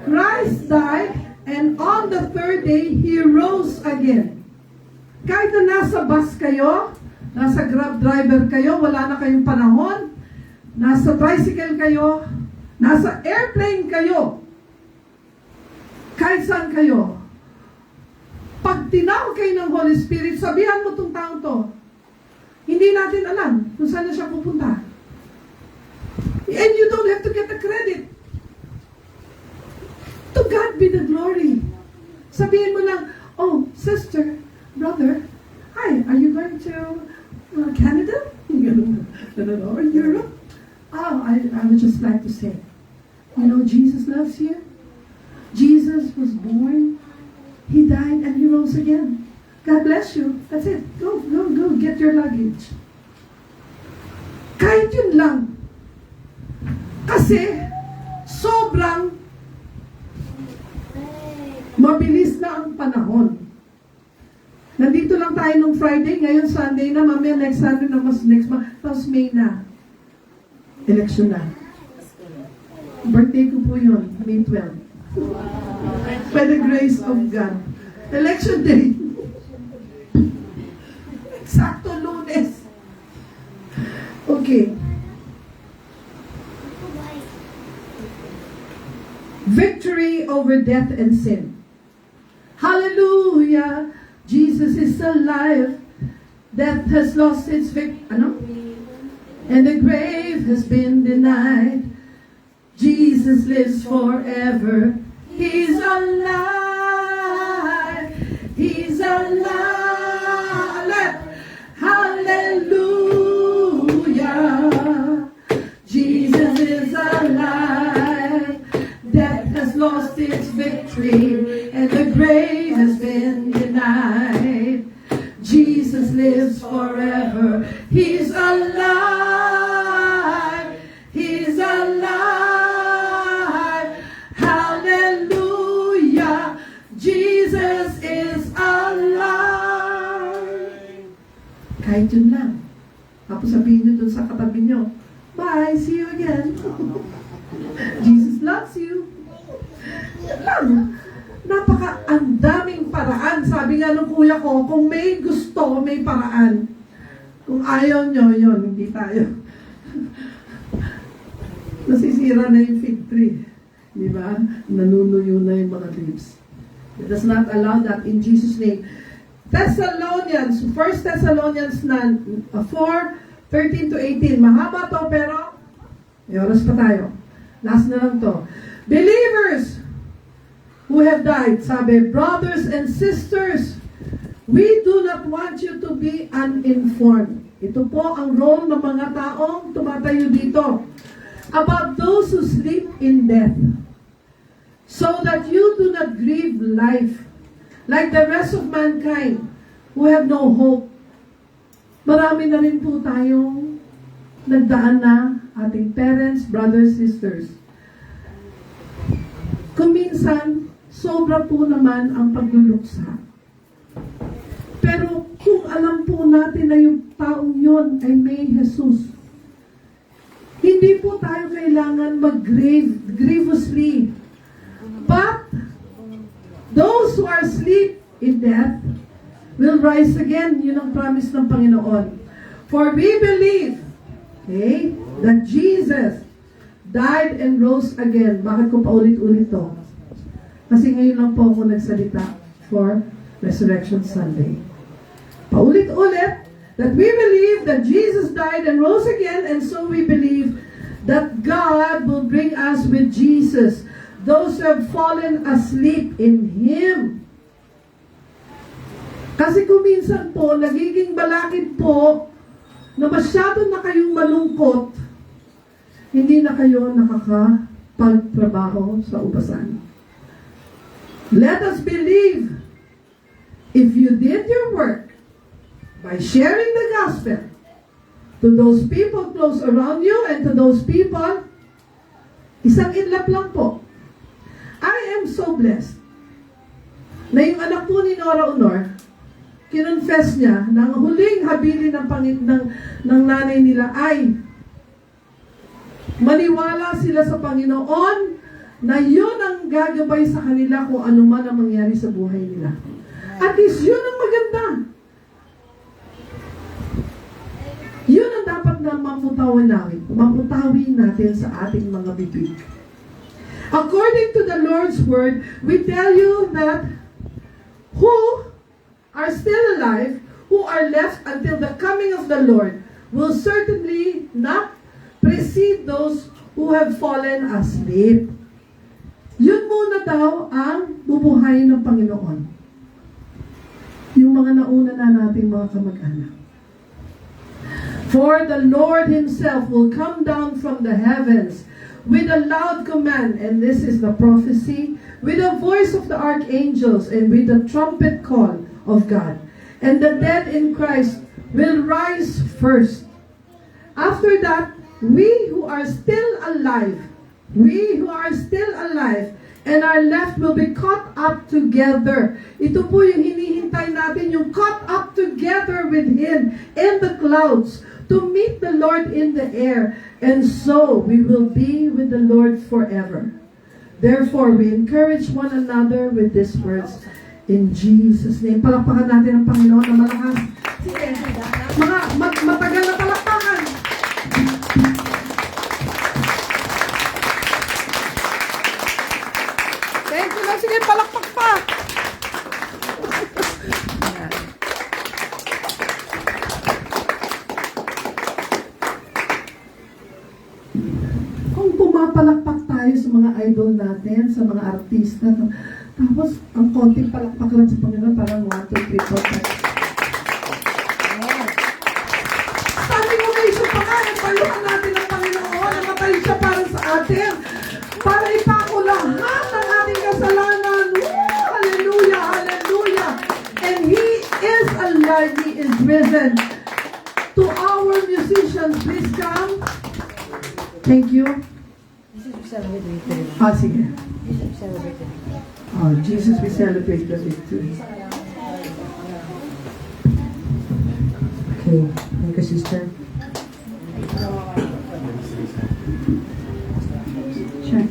Christ died, and on the third day, He rose again. Kahit na nasa bus kayo, nasa grab driver kayo, wala na kayong panahon, nasa tricycle kayo, nasa airplane kayo, kahit saan kayo, pag tinawag kayo ng Holy Spirit, sabihan mo itong taong to, hindi natin alam kung saan na siya pupunta. And you don't have to get the credit. To God be the glory. Sabihin mo lang, oh, sister, brother, hi, are you going to Canada? Or Europe? Oh, I would just like to say, you know, Jesus loves you. Jesus was born, He died, and He rose again. God bless you. That's it. Go, get your luggage. Kahit yun lang. Kasi, sobrang mabilis na ang panahon. Nandito lang tayo nung Friday, ngayon Sunday na, mamaya next Sunday na, tapos May na. Election na. Birthday ko po yun, May 12. By the grace of God. Election day. Eksakto Lunes. Okay. Victory over death and sin. Hallelujah. Jesus is alive. Death has lost its victory. And the grave has been denied. Jesus lives forever. He's alive. He's alive. Hallelujah. Jesus is alive. Death has lost its victory, and the grave has been denied. Jesus lives forever. He's alive. He's alive. Hallelujah. Jesus is alive. Kahit yun lang. Tapos sabihin nyo dun sa katabi nyo, bye, see you again. Jesus loves you. Yan lang. Ang daming paraan. Sabi nga ng kuya ko, kung may gusto, may paraan. Kung ayaw nyo, yun, hindi tayo. Nasisira na yung fig tree. Di ba? Nanunuyo na yung mga leaves. Let us not allow that in Jesus' name. Thessalonians, 1 Thessalonians 4:13 to 18. Mahaba to, pero may oras pa tayo. Last na lang to. Believers who have died, sabi, brothers and sisters, we do not want you to be uninformed. Ito po ang role ng mga taong tumatayo dito. About those who sleep in death, so that you do not grieve life, like the rest of mankind, who have no hope. Marami na rin po tayong nagdaan na ating parents, brothers, sisters. Kung minsan, sobra po naman ang pagluluksa. Pero kung alam po natin na yung taong yon ay may Jesus, hindi po tayo kailangan mag-grieve grievously. But those who are asleep in death will rise again. Yun ang promise ng Panginoon. For we believe, okay, that Jesus died and rose again. Bakit ko paulit-ulit to? Kasi ngayon lang po ako nagsalita for Resurrection Sunday. Paulit-ulit, that we believe that Jesus died and rose again, and so we believe that God will bring us with Jesus, those who have fallen asleep in Him. Kasi kung minsan po, nagiging balakid po, na masyado na kayong malungkot, hindi na kayo nakakapagtrabaho sa ubasan. Let us believe, if you did your work by sharing the gospel to those people close around you and to those people, isang idlap lang po. I am so blessed na yung anak po ni Nora Honor, kinonfess niya na ang huling habilin ng nanay nila ay maniwala sila sa Panginoon na yun ang gagabay sa kanila kung ano man ang mangyari sa buhay nila. At least yun ang maganda. Yun ang dapat na mamutawin natin sa ating mga bibig. According to the Lord's word, we tell you that who are still alive, who are left until the coming of the Lord, will certainly not precede those who have fallen asleep. Yun muna daw ang bubuhayin ng Panginoon. Yung mga nauna na nating mga kamag-anak. For the Lord Himself will come down from the heavens with a loud command, and this is the prophecy, with the voice of the archangels and with the trumpet call of God. And the dead in Christ will rise first. After that, we who are still alive and are left will be caught up together. Ito po yung hinihintay natin, yung caught up together with Him in the clouds to meet the Lord in the air. And so we will be with the Lord forever. Therefore, we encourage one another with these words in Jesus' name. Palakpakan natin ang Panginoon na malakas. Sige, matagal na palakpakan. Thank you lang. Sige, palakpak pa. Kung pumapalakpak tayo sa mga idol natin, sa mga artista, tapos ang konting palakpak lang sa Panginoon, parang 1, 2, 3, 4, 5. Sabi mo na isa pa nga, nagpayuhan natin ang Panginoon, namatay siya para sa atin, para ipako lahat ng ating kasalanan. Hallelujah, hallelujah. And He is alive. Hardy is risen. To our musicians, please come. Thank you. Ah, sige. Oh, Jesus, we celebrate the victory. Okay, thank you, sister. Sure.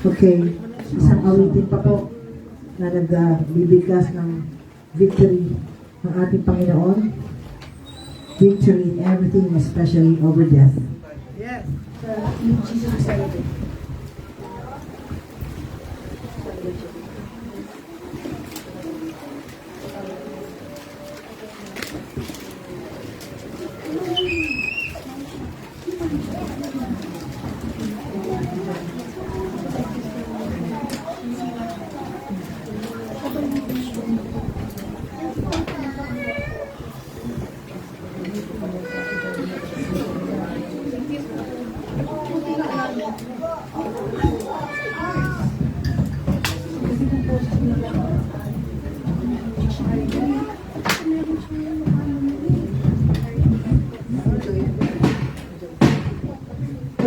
Okay, isang awitin pa po na nagbibigkas ng victory ng ating Panginoon. Victory in everything, especially over death. Yes.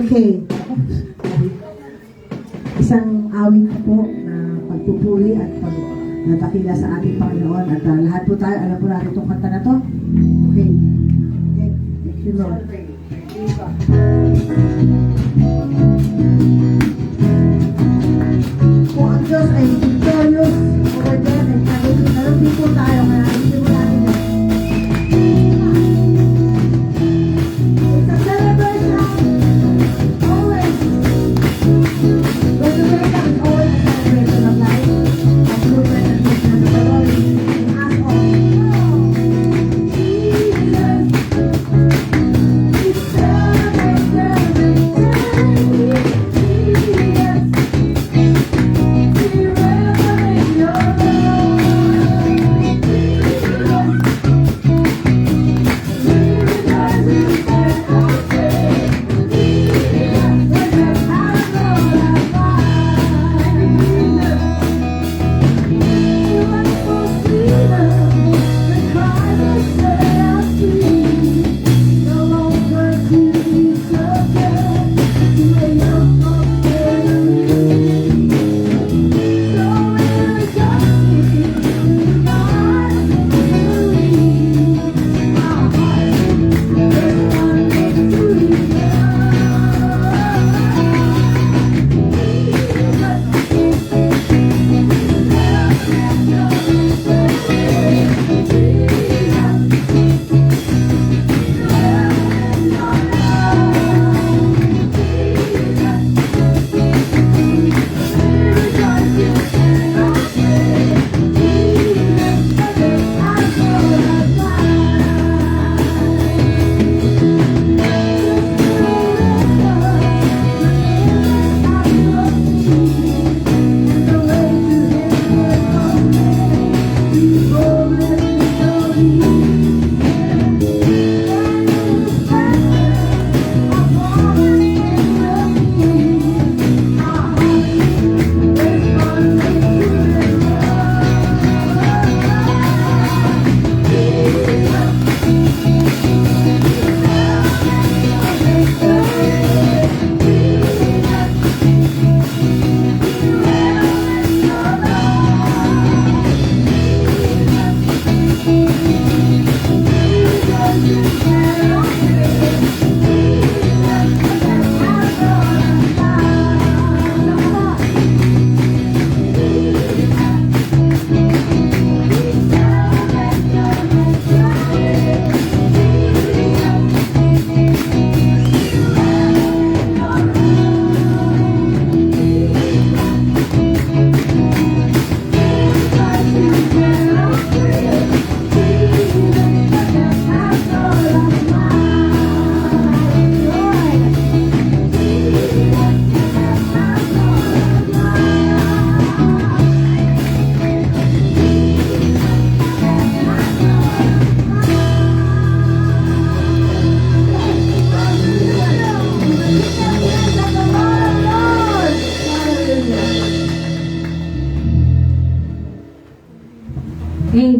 Okay. Isang awit po na pagpupuri at pagdadakila sa ating Panginoon. At lahat po tayo, alam po natin itong kanta na to. Okay. Okay. Thank you, Lord. Kung ang Diyos ay victorious over death and everything, meron din po tayo kaya hindi mo natin yan. It's a celebration. Always. Resurrection is always a celebration of life, of movement and movement of the Lord. As all. Jesus, we celebrate the victory.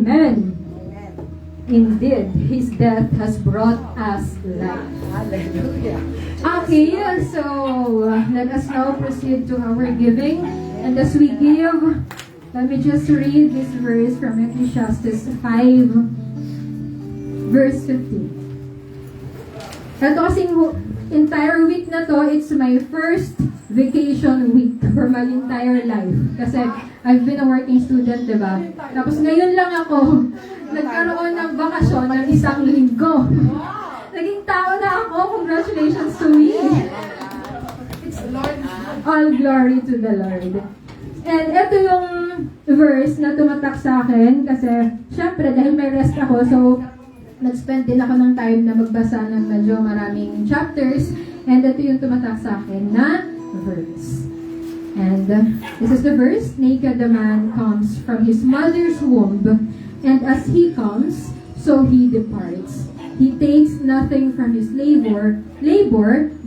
Amen. Indeed, His death has brought us life. Hallelujah. Okay, so let us now proceed to our giving. And as we give, let me just read this verse from Ecclesiastes 5, verse 15. Ito kasing entire week na to, it's my first vacation week for my entire life. Kasi I've been a working student, diba? Tapos ngayon lang ako nagkaroon ng bakasyon ng isang linggo. Naging tao na ako. Congratulations to me. It's all glory to the Lord. And ito yung verse na tumatak sa akin kasi syempre dahil may rest ako, so nag-spend din ako ng time na magbasa ng medyo maraming chapters, and ito yung tumatak sa akin na verse. And this is the verse: naked the man comes from his mother's womb, and as he comes, so he departs. He takes nothing from his labor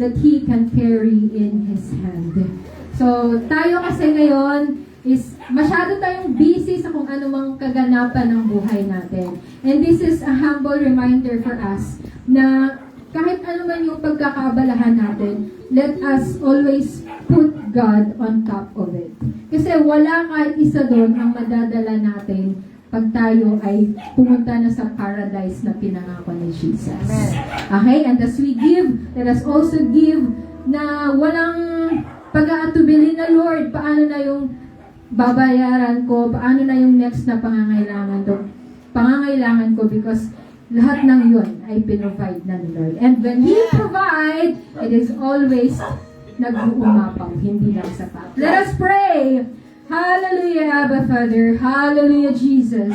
that he can carry in his hand. So, tayo kasi ngayon is masyado tayong busy sa kung anumang kaganapan ng buhay natin. And this is a humble reminder for us na kahit ano man yung pagkakaabalahan natin, let us always put God on top of it. Kasi wala kahit isa doon ang madadala natin pag tayo ay pumunta na sa paradise na pinangako ni Jesus. Okay? And as we give, let us also give na walang pag-aatubili na, Lord, paano na yung babayaran ko, paano na yung next na pangangailangan ko, because lahat ng yun ay pinrovide na ni Lord. And when He provide, it is always nag-uumapaw, hindi lang sapat. Let us pray. Hallelujah, Abba Father. Hallelujah, Jesus.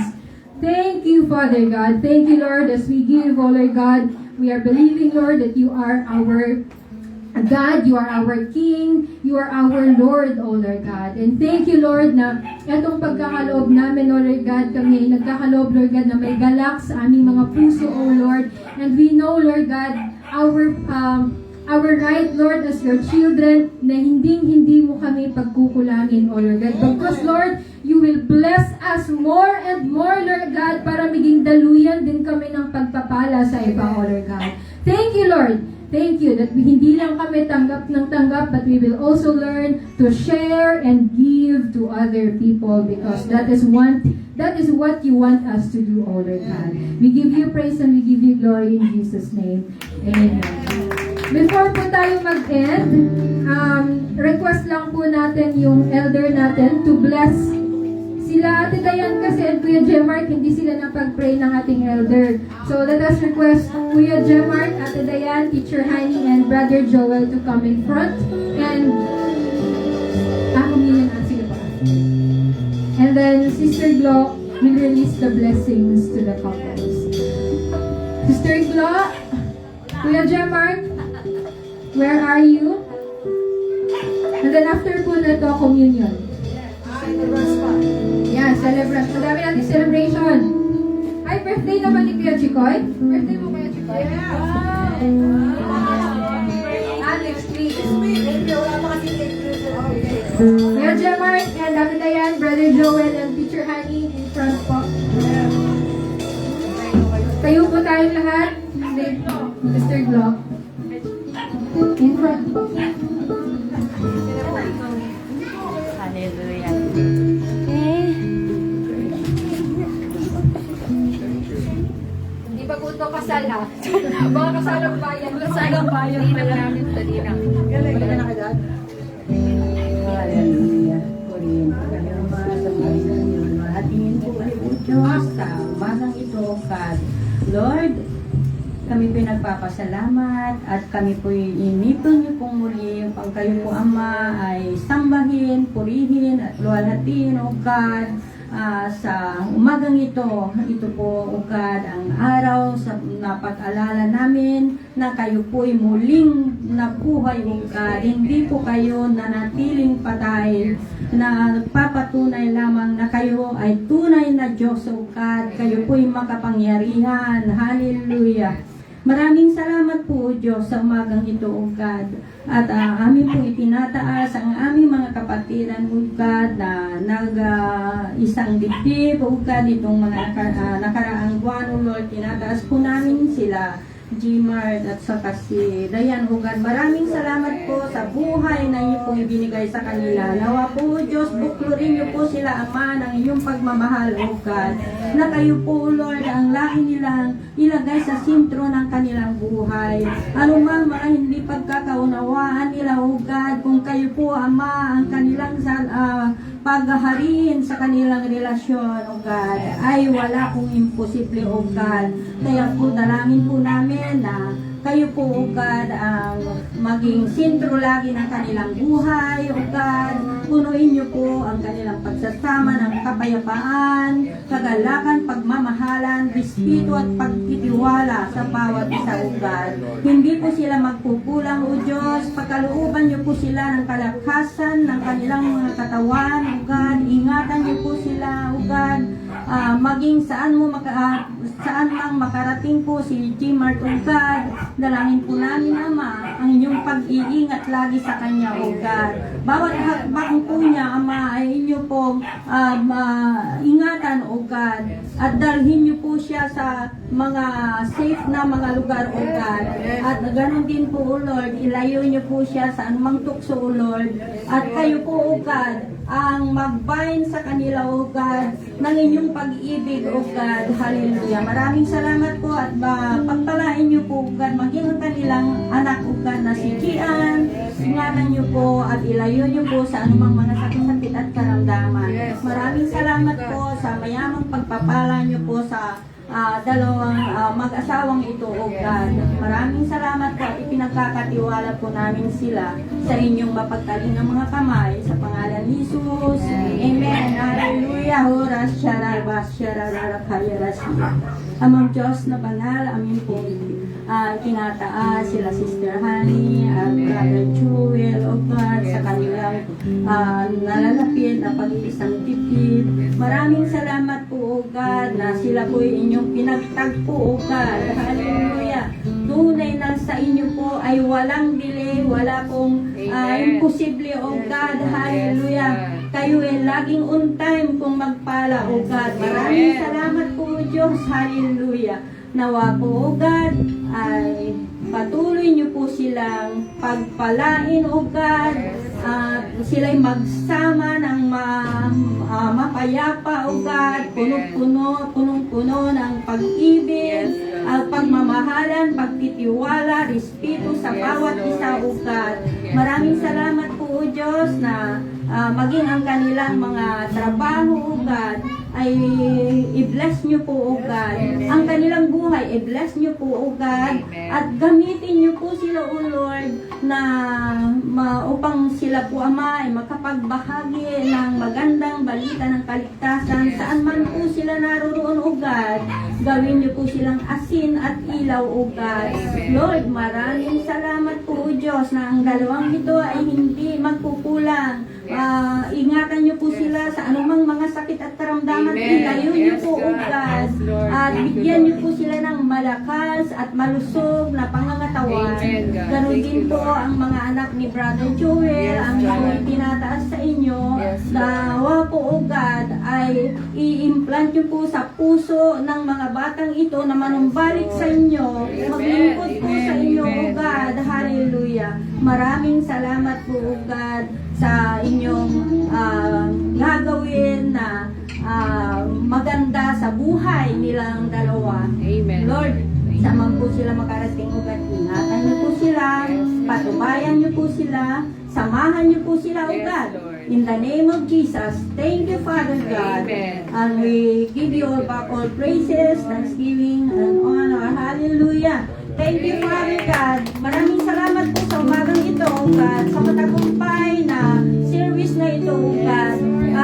Thank you, Father God. Thank you, Lord, as we give, oh Lord God. We are believing, Lord, that you are our God, you are our King, you are our Lord, O Lord God. And thank you, Lord, na itong pagkakaloob namin, O Lord God, kami ay nagkakaloob, Lord God, na may galak sa aming mga puso, O Lord. And we know, Lord God, our right, Lord, as your children, na hindi mo kami pagkukulangin, O Lord God. Because, Lord, you will bless us more and more, Lord God, para maging daluyan din kami ng pagpapala sa iba, O Lord God. Thank you, Lord. Thank you that hindi lang kami tanggap ng tanggap, but we will also learn to share and give to other people, because that is what you want us to do, O Lord God. We give you praise and we give you glory in Jesus' name. Amen. Before po tayo mag-end, request lang po natin yung elder natin to bless sila Ate Dayan kasi at Kuya Jemark, hindi sila napag-pray ng ating elder. So let us request Kuya Jemark, Ate Dayan, Teacher Honey, and Brother Joel to come in front. And sige pa. And then Sister Glo will release the blessings to the couples. Sister Glo, Kuya Jemark, where are you? And then after po na ito, communion. Yeah, celebrate. Madami natin celebration. Ay, birthday naman ni Kuya Chikoy. Birthday mo, Kuya Chikoy. Next week. Kuya Jemark and Ate Dayan, Brother Joel, and Teacher Honey in front po. Tayo po tayong lahat. Mr. Glock. In front po. Hallelujah. Hindi ba po ito kasal ha? Baka kasalang bayan. Kasalang bayan pa namin sa dinang. Galing ka na kagad. Hallelujah. Purihin po kayo mga sa Panginoon. Mahatingin po ulit po Diyos sa umagang ito. Lord, kami po nagpapasalamat at kami po inipon niyo pong muli upang kayo po Ama ay sambahin, purihin at luwalhatiin, O God, sa umagang ito. Ito po, O God, ang araw sa napag-alala namin na kayo po ay muling nabuhay, O God. Hindi po kayo nanatiling patay, na nagpapatunay lamang na kayo ay tunay na Diyos, O God. Kayo po ay makapangyarihan. Hallelujah. Maraming salamat po, Diyos, sa umagang ito, O God. At amin po itinataas ang aming mga kapatid kapatiran o God na isang dibdib o God itong mga nakaraang buwan o Lord, tinataas po namin sila, G-Mart at saka si Dayan o God. Maraming salamat po sa buhay na inyo pong ibinigay sa kanila. Nawa po Diyos, buklurin niyo po sila Ama ng inyong pagmamahal o God, na kayo po Lord ang lagi nilang ilagay sa sentro ng kanilang buhay. Anumang mga hindi pagkakaunawaan nila o God, kung kayo po Ama ang kanilang paghahariin sa kanilang relasyon o God, ay wala pong imposible o God. Kaya po dalangin po namin na kayo po o God ang maging sentro lagi ng kanilang buhay o God. Punuin niyo po ang kanilang pagsasama ng kapayapaan, kagalakan, pagmamahalan, respeto at pagtitiwala sa bawat isa o God. Hindi po sila magkukulang o Diyos. Pagkalooban niyo po sila ng kalakasan ng kanilang mga katawan o God. Ingatan niyo po sila o God. Maging saan mang makarating po si G-Mart o God. Dalangin po namin Ama ang inyong pag-iingat lagi sa kanya o God. Bawat hakbang po niya Ama ay inyo po ingatan o God, at dalhin niyo po siya sa mga safe na mga lugar o God, at ganoon din po o Lord, ilayo niyo po siya sa anumang tukso o Lord, at kayo po o God ang magbind sa kanila o God ng inyong pag-ibig o God. Hallelujah. Maraming salamat po at pagpalain niyo po o God maging ang kanilang anak o God na si Gian. Ingatan niyo po at ilayo niyo po sa anumang mga sakit-sakit at karamdaman. Maraming salamat po sa mayamang pagpapala niyo po sa dalawang mag-asawang ito o God. Maraming salamat po at ipinagkakatiwala po namin sila sa inyong mapagtaling ng mga kamay sa pangalan ni Jesus. Amen. Hallelujah. Horas syarabas syarararapayarasi. Amang Diyos na banal, amin po tinataas sila Sister Honey at Brother Jewel o God sa kanilang nalalapit na pag-iisang tipid. Maraming salamat po o God na sila po inyong pinagtagpo o God. Hallelujah. Tunay na sa inyo po ay walang delay, wala pong imposible o God. Hallelujah. Kayo ay laging on time kung magpala o God. Maraming salamat po Diyos. Hallelujah. Nawa po o God ay patuloy niyo po silang pagpalain o God, at sila'y magsama ng mapayapa o God, punong-puno ng pag-ibig, pagmamahalan, pagtitiwala, respeto sa bawat isa o God. Maraming salamat po o Diyos na maging ang kanilang mga trabaho o God ay i-bless nyo po o God. Ang kanilang buhay, i-bless nyo po o God. At gamitin nyo po sila o Lord na upang sila po Ama ay makapagbahagi ng magandang balita ng kaligtasan saan man po sila naroroon o God. Gawin nyo po silang asin at ilaw o God. Lord, maraming salamat po o Diyos na ang dalawang ito ay hindi magkukulang. Ingatan niyo po sila sa anumang mga sakit at karamdaman. Ilayo niyo po o God, at bigyan niyo po sila ng malakas at malusog na pangangatawan. Ganon din po ang mga anak ni Brother Joel, ang tinataas sa inyo. Nawa po o God ay i-implant niyo po sa puso ng mga batang ito na manumbalik sa inyo, maglingkod po sa inyo o God. Hallelujah. Maraming salamat po o God sa inyong gagawin na maganda sa buhay nilang dalawa. Amen. Lord, saan po sila makarating o God, ingatan niyo po sila, patubayan niyo po sila, samahan niyo po sila o God. In the name of Jesus, thank you Father God. Amen. And we give you all praises, thanksgiving, and honor. Hallelujah. Thank you, Father God. Maraming salamat po sa umagang ito, O God, sa matagumpay na service na ito, O God.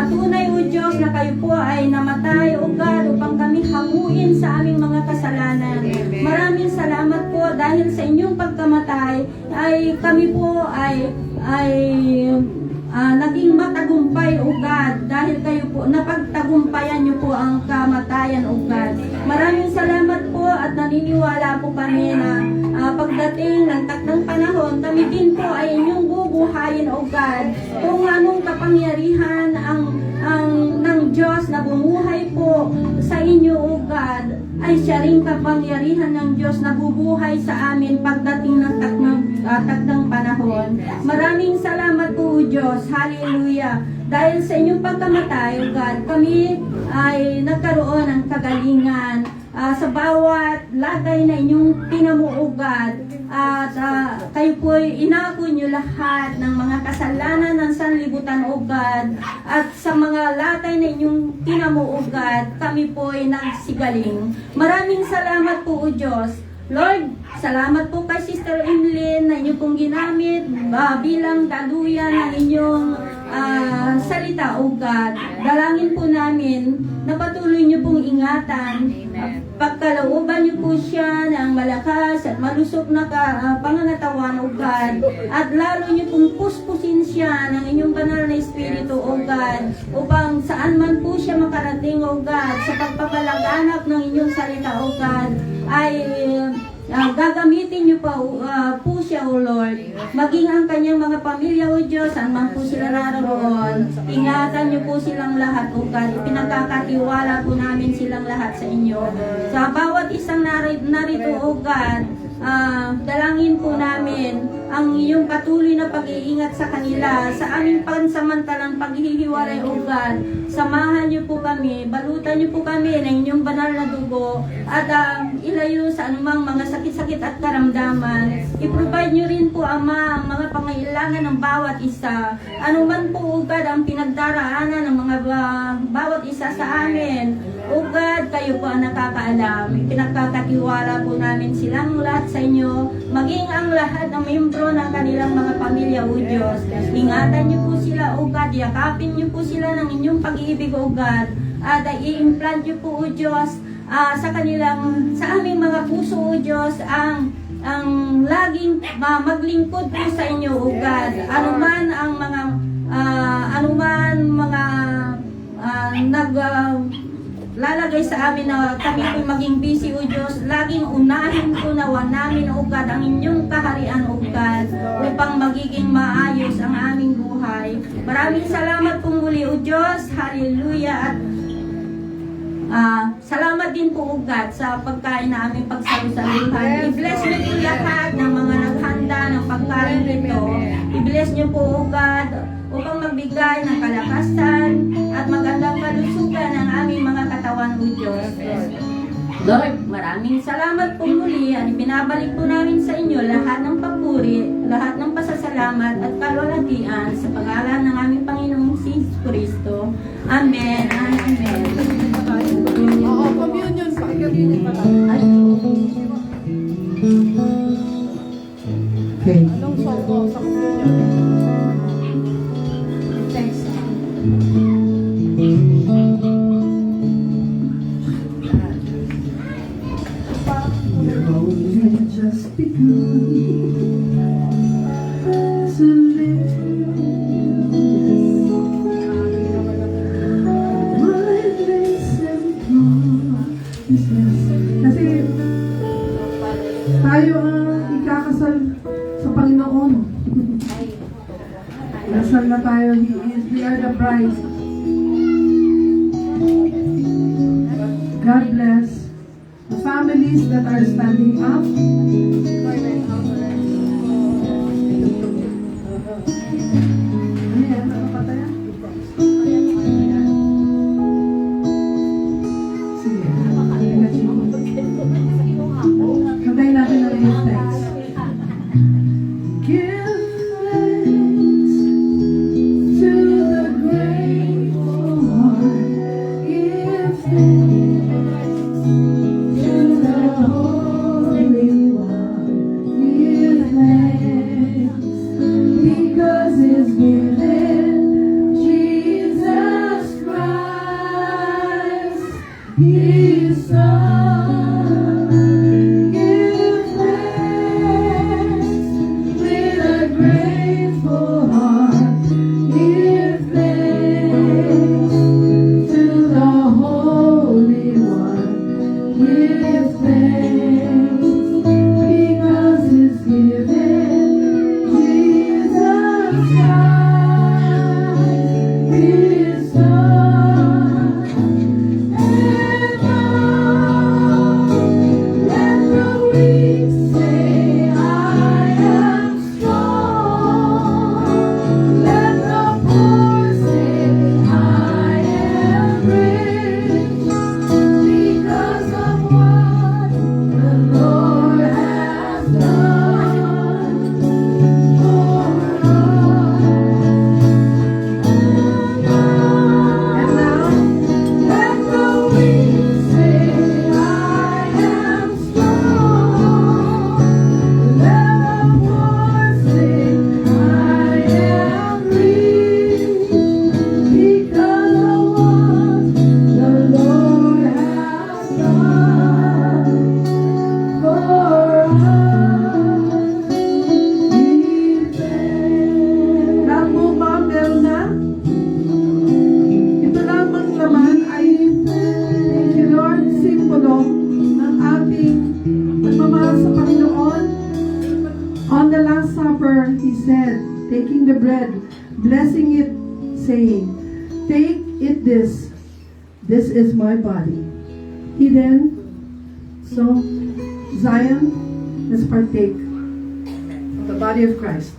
Tunay, O Diyos, na kayo po ay namatay, O God, upang kami hamuin sa aming mga kasalanan. Maraming salamat po dahil sa inyong pagkamatay ay kami po ay naging matagumpay, O God. dahil kayo po, napagtagumpayan niyo po ang kamatayan, O God. Maraming salamat po at naniniwala po kami na pagdating ng takdang panahon, kami din po ay inyong bubuhayin, O God. Kung anong kapangyarihan ng Diyos na bumuhay po sa inyo, O God, ay siya rin kapangyarihan ng Diyos na bubuhay sa amin pagdating ng takdang panahon. Maraming salamat po, O Diyos. Hallelujah. Dahil sa inyong pagkamatay, O God, kami ay nagkaroon ng kagalingan sa bawat lagay na inyong tinamuugad at kayo po'y inako nyo lahat ng mga kasalanan ng sanlibutan, O God, at sa mga latay na inyong tinamuugad, kami po'y nagsigaling. Maraming salamat po, O Diyos. Lord, salamat po kay Sister Emlyn na inyo pong ginamit bilang daluyan ng inyong salita, O God. Dalangin po namin na patuloy niyo pong ingatan, pagkalooban niyo po siya ng malakas at malusog na pangangatawan, O God, at lalo niyo pong puspusin siya ng inyong banal na Espiritu, O God, upang saan man po siya makarating, O God, sa pagpapalaganap ng inyong salita, O God, ay gagamitin niyo po siya, O Lord. Maging ang kanyang mga pamilya, O Diyos, saan man po sila naroon, ingatan niyo po silang lahat, O God. Pinagkakatiwala po namin silang lahat sa inyo. Sa bawat isang narito, O God, dalangin po namin ang iyong patuloy na pag-iingat sa kanila, sa aming pansamantalang paghihiwalay, O God. Samahan niyo po kami, balutan niyo po kami ng inyong banal na dugo, at ilayo sa anumang mga sakit-sakit at karamdaman. I-provide niyo rin po, Ama, ang mga pangailangan ng bawat isa. Anuman po, O God, ang pinagdaraanan ng mga bawat isa sa amin. O God, kayo po ang nakakaalam. Pinagkakatiwala po namin silang lahat sa inyo, maging ang lahat ng membro ng kanilang mga pamilya, O Diyos. Ingatan niyo po sila, O God. Yakapin niyo po sila ng inyong pag-ibig, O God. At i-implant niyo po, O Diyos, sa aming mga puso, O Diyos, ang laging maglingkod po sa inyo, O God. Anuman ang mga lalagay sa amin na kami po'y maging busy, O Diyos, laging unahin po nawa namin, O God, ang inyong kaharian, O God, upang magiging maayos ang aming buhay. Maraming salamat po muli, O Diyos. Hallelujah. At salamat din po, O God, sa pagkain na aming pagsalusaluhan. I-bless niyo po lahat ng mga naghanda ng pagkain nito. I-bless niyo po, O God, upang magbigay ng kalakasan at magandang kalusugan ng aming mga katawan, O Diyos. Lord, maraming salamat po muli at ibinabalik po namin sa inyo lahat ng papuri, lahat ng pasasalamat at kalwalhatian sa pangalan ng aming Panginoong si Kristo. Amen. Amen. Oo, communion pa. Okay. Anong song sa communion? Thanks. Just be good to live. Kasi tayo ang ikakasal sa Panginoon. Nasal na tayo. We are the bride. God bless the families that are standing up. Ayan, nakapatayan. Sige. Kantayin natin ang give thanks. Give thanks to the grateful heart. Give thanks to the Holy One. Give thanks because it's given Jesus Christ, His Son. Give thanks with a grateful heart. Give thanks bread, blessing it, saying, "Take, eat this. This is my body." He then, so Zion, let's partake of the body of Christ.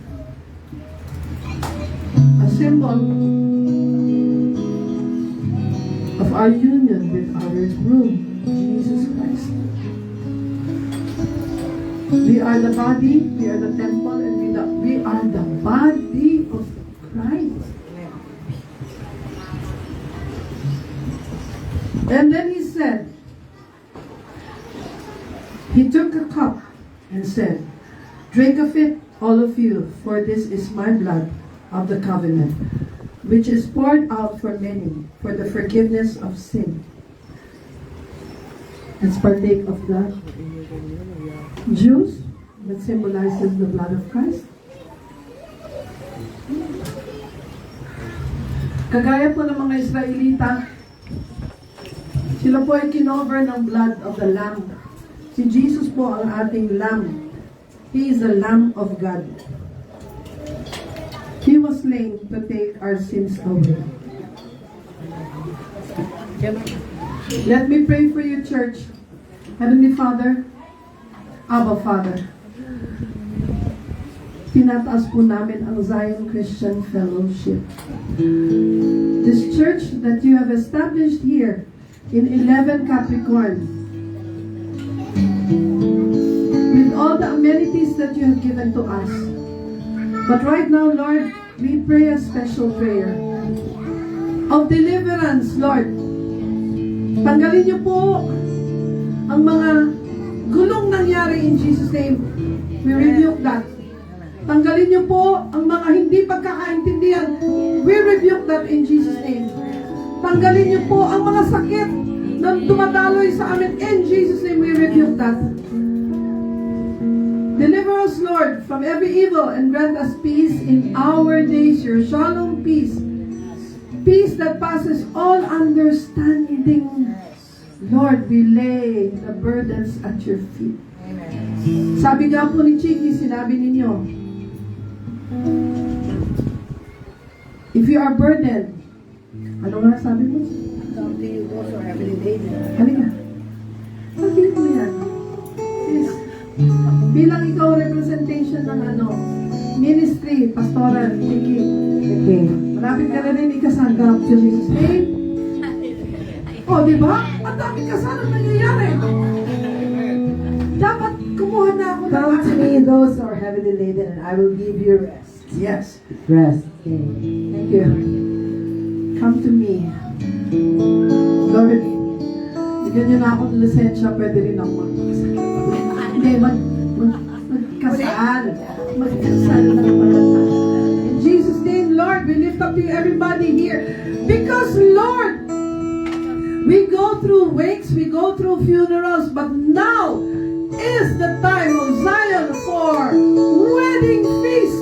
A symbol of our union with our groom, Jesus Christ. We are the body, we are the temple, and we are the body of Christ. And then he said, he took a cup and said, "Drink of it, all of you, for this is my blood of the covenant, which is poured out for many for the forgiveness of sin." Let's partake of the juice that symbolizes the blood of Christ. Kagaya po ng mga Israelita, sila po ay kinover ng blood of the Lamb. Si Jesus po ang ating Lamb. He is the Lamb of God. He was slain to take our sins away. Let me pray for you, church. Heavenly Father, Abba Father, tinataas po namin ang Zion Christian Fellowship. This church that you have established here in 11 Capricorn, with all the amenities that you have given to us. But right now, Lord, we pray a special prayer of deliverance, Lord. Tanggalin niyo po ang mga gulong nangyari in Jesus' name. We rebuke that. Tanggalin niyo po ang mga hindi pagkakaintindihan. We rebuke that in Jesus' name. Tanggalin niyo po ang mga sakit na dumadaloy sa amin. In Jesus' name, we rebuke that. Deliver us, Lord, from every evil and grant us peace in our days, your shalom peace. Peace that passes all understanding. Lord, we lay the burdens at your feet. Sabi nga po ni Chiki, sinabi ninyo, if you are burdened, ano nga sabi mo? Come to you those who are heavily laden. Halika. Sabihin mo yan. Yes. Bilang ikaw representation ng ministry, pastoral, Chiki. Okay. Malapit ka na rin ikasanggap sa Jesus' name. O, di ba? Ang daming kasanang nangyayari. Dapat kumuha na ako. Come to me, those who are heavily laden, and I will give you rest. Yes. Rest. Okay. Thank you. Come to me. Lord, bigyan niyo na ako ng lisensya, pwede rin ako magkasal. Hindi, magkasal. Magkasal na naman. In Jesus' name, Lord, we lift up to you everybody here. Because, Lord, we go through wakes, we go through funerals, but now is the time of Zion for wedding feast.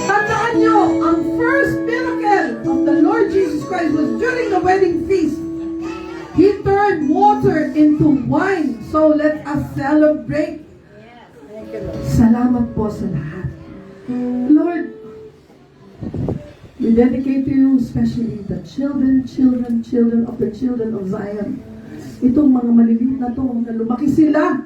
Tandaan nyo, ang first miracle of the Lord Jesus Christ was during the wedding feast. He turned water into wine. So let us celebrate. Salamat po sa lahat. Lord, we dedicate to you especially the children of the children of Zion. Itong mga maliliit na to, na lumaki sila,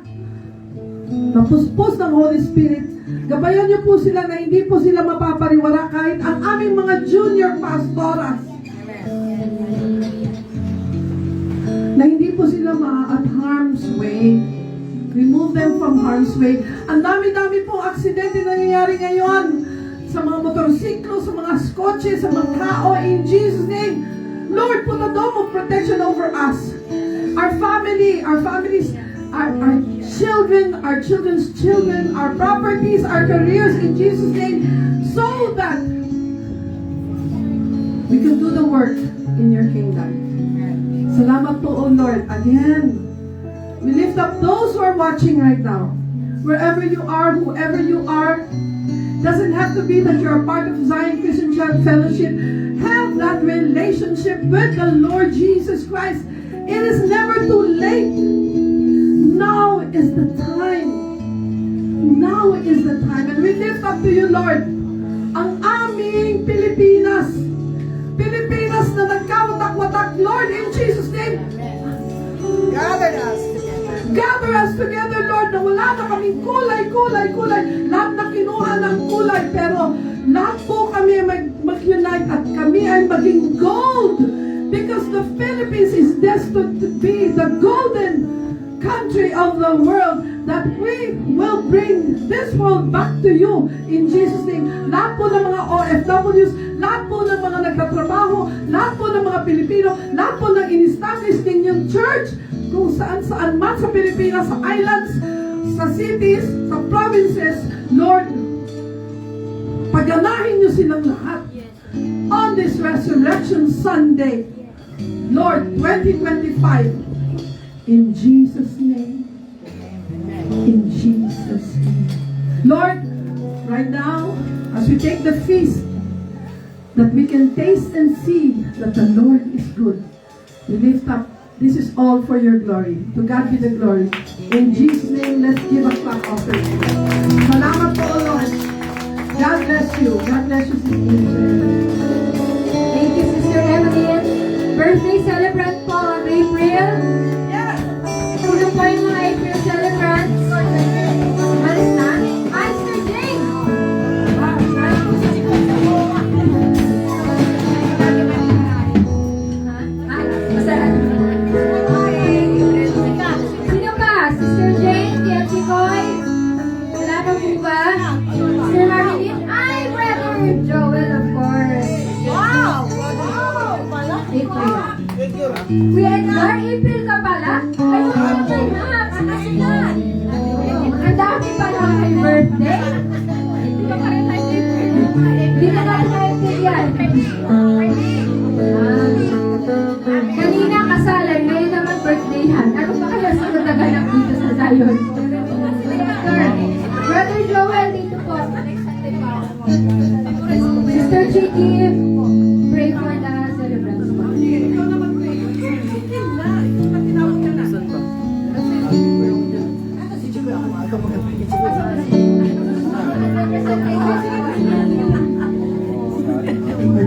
napuspos ng Holy Spirit. Gabayan niyo po sila na hindi po sila mapapariwara kahit ang aming mga junior pastoras. Na hindi po sila at harm's way. Remove them from harm's way. Ang dami-dami po aksidente nangyayari ngayon sa mga motorsiklo, sa mga skotse, sa mga tao, in Jesus' name. Lord, put a dome of protection over us. Our families, our children, our children's children, our properties, our careers, in Jesus' name, so that we can do the work in your kingdom. Salamat po, O Lord. Again, we lift up those who are watching right now. Wherever you are, whoever you are, doesn't have to be that you're a part of Zion Christian Fellowship. Have that relationship with the Lord Jesus Christ. It is never too late. Now is the time. Now is the time. And we lift up to you, Lord, ang aming Pilipinas. Pilipinas na nagkawatak-watak, Lord, in Jesus' name. Gather us. Gather us together, Lord, na wala na kaming kulay. Lahat na kinuha ng kulay, pero lahat po kami mag-unite at kami ay maging gold. Because the Philippines is destined to be the golden country of the world, that we will bring this world back to you in Jesus' name. Lahat po ng mga OFWs, lahat po ng mga nagtatrabaho, lahat po ng mga Pilipino, lahat po ng in-establish ninyong church, kung saan-saan man sa Pilipinas, sa islands, sa cities, sa provinces, Lord, paganahin niyo silang lahat on this Resurrection Sunday, Lord, 2025, in Jesus' name. In Jesus' name. Lord, right now, as we take the feast, that we can taste and see that the Lord is good. We lift up. This is all for your glory. To God be the glory. In Jesus' name, let's give a clap offering. Salamat po, Lord. God bless you. God bless you, Sister Angel. Thank you, Sister Evelyn. Birthday celebrant po of April. Sino po yung mga April celebrants? Malis na? Sister Jane! Sino pa? Sister Jane, Tia Chikoy? Wala na po ba? Sister Marilyn? Brother Joel, of course. April. Kuya Edgar, April ka pala? Ay, okay na. Pakasunan. Ang dami pala kay birthday. Hindi ka natin naintindihan. Kanina kasalan, ngayon naman birthdayhan. Ano pa kaya sa nataganap dito sa Zion? Brother Joel, dito po. Sister Chiki, pray for the celebrants.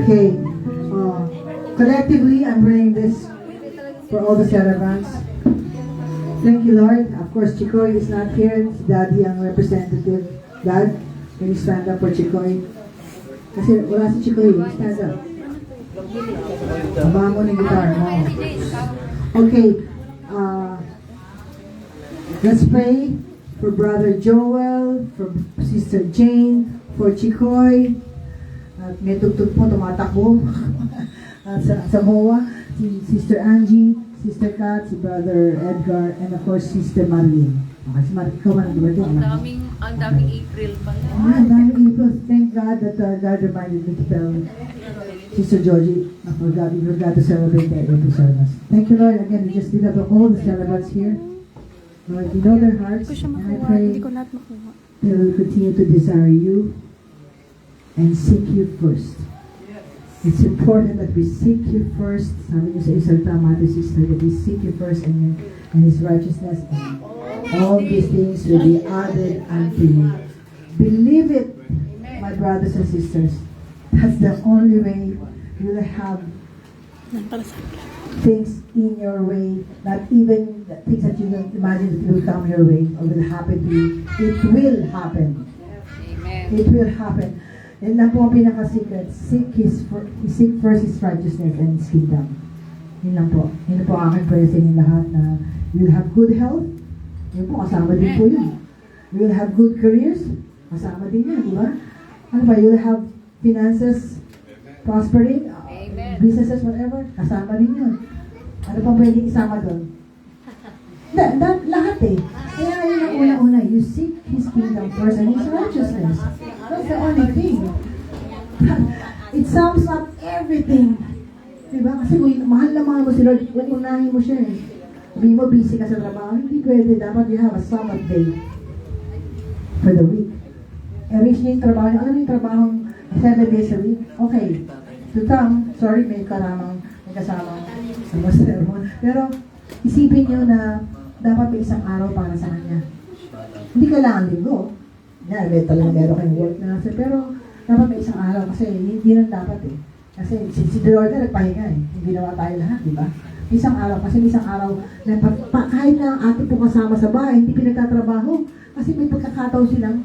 Okay. Collectively, I'm praying this for all the celebrants. Thank you, Lord. Of course, Chikoy is not here. Si Daddy ang representative. Dad, can you stand up for Chikoy? Kasi wala si Chikoy. Stand up. Baba mo ng guitar mo. Okay. Let's pray for Brother Joel, for Sister Jane, for Chikoy. At may tugtog po, tumatakbo. sa MOA, si Sister Angie, Sister Kat, si Brother Edgar, and of course, Sister Marilyn. Okay, si Marilyn, ikaw man ang Ang daming April pala. ang daming April. Thank God that God reminded me to tell Sister Georgie, I forgot to celebrate the April service. Thank you, Lord. Again, we just did up all the celebrants here. Lord, you know their hearts, and I pray that they will continue to desire you and seek you first. It's important that we seek you first. Sabi niyo sa isang tama to sister, that we seek you first and His righteousness, and all these things will be added unto you. Believe it, my brothers and sisters. That's the only way you will have things in your way, not even the things that you don't imagine that will come your way or will happen to you. It will happen. Amen. It will happen. Yan lang po ang pinaka-secret. Seek first His righteousness and His kingdom. Yun lang po. Yun po ang aking prayer sa inyo lahat, na you will have good health. Yun po, kasama din po yun. You will have good careers. Kasama din yan, di ba? Ano ba? You will have finances prospering. Businesses, whatever. Kasama din yun. Ano pa pwedeng isama doon? Lahat eh. Kaya yun ang una-una. You seek His kingdom first and His righteousness. That's the only thing. It sums up everything. Diba? Kasi mahal na mahal mo si Lord, unahin mo siya eh. Sabihin mo, busy ka sa trabaho, hindi pwede. Dapat you have a Sabbath day for the week. I-reach niya yung trabaho niya. Ano yung trabaho 7 days a week? Okay. Tutang, sorry, may kasamang sermon. Pero, isipin niyo na dapat may isang araw para sa kanya. Hindi kailangan linggo. May talagang meron kayong work na. Pero, Dapat may isang araw kasi hindi lang dapat eh. Kasi si the Lord na nagpahinga eh. Hindi naman tayo lahat, di ba? Isang araw, kasi isang araw na kahit na ang ate po kasama sa bahay, hindi pinagtatrabaho. Kasi may pagkakataon silang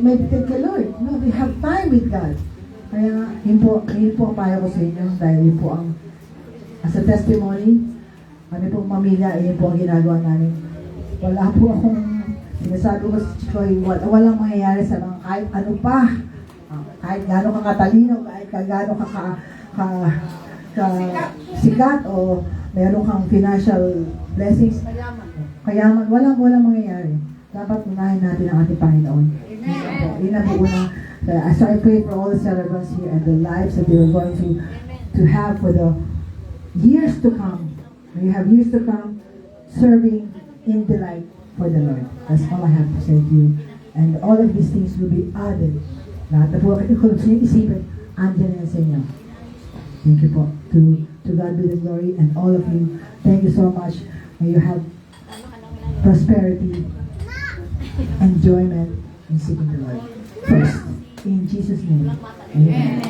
meditate kay Lord. No, they have time with God. Kaya yun po ang payo ko sa inyo dahil yun po ang as a testimony, kami pong pamilya, yun po ang ginagawa namin. Wala po akong sinasabi ko sa Chikoy, walang mangyayari sa mga kahit ano pa. Kahit gano'n ka katalino, kahit gano'n ka sikat o meron kang financial blessings, kayaman, walang mangyayari. Dapat unahin natin ang ating Panginoon. Yun na po unang, so I pray for all the celebrants here and the lives that they are going to have for the years to come. May you have years to come serving in delight for the Lord. That's all I have to say to you. And all of these things will be added. Lahat na po kung sino isipin, andyan na yan sa inyo. Thank you po. To God be the glory and all of you. Thank you so much. May you have prosperity, enjoyment, and seeking the Lord first. In Jesus' name. Amen.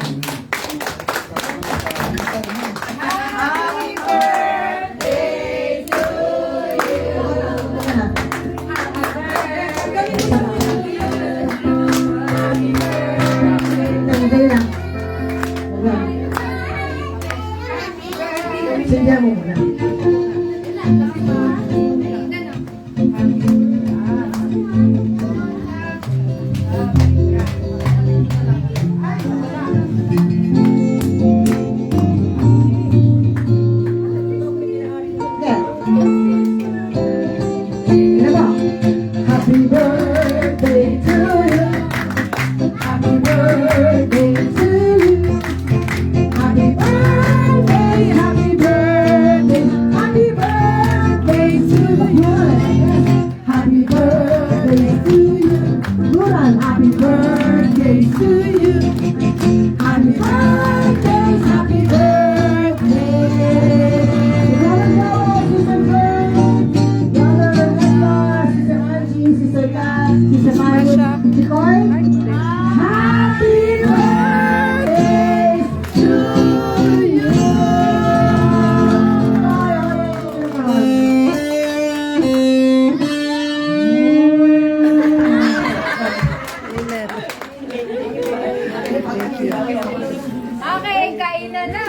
Happy birthday to you. Sandali lang. Sindihan mo muna. Happy birthday to you. Happy birthday to you. Happy birthday, happy birthday, happy birthday to you. Happy birthday to you. Luran, happy birthday to you. Happy birthday, happy birthday. Sister Kat, Sister Mario, Sister Koy. Happy birthday to you. Okay, kainan na.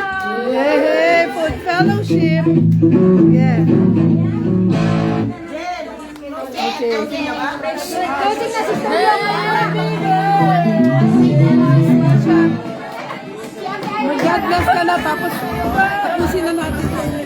Yay! Food fellowship! Yeah. Closing na si Mag-God bless ka na tapos tapusin na natin.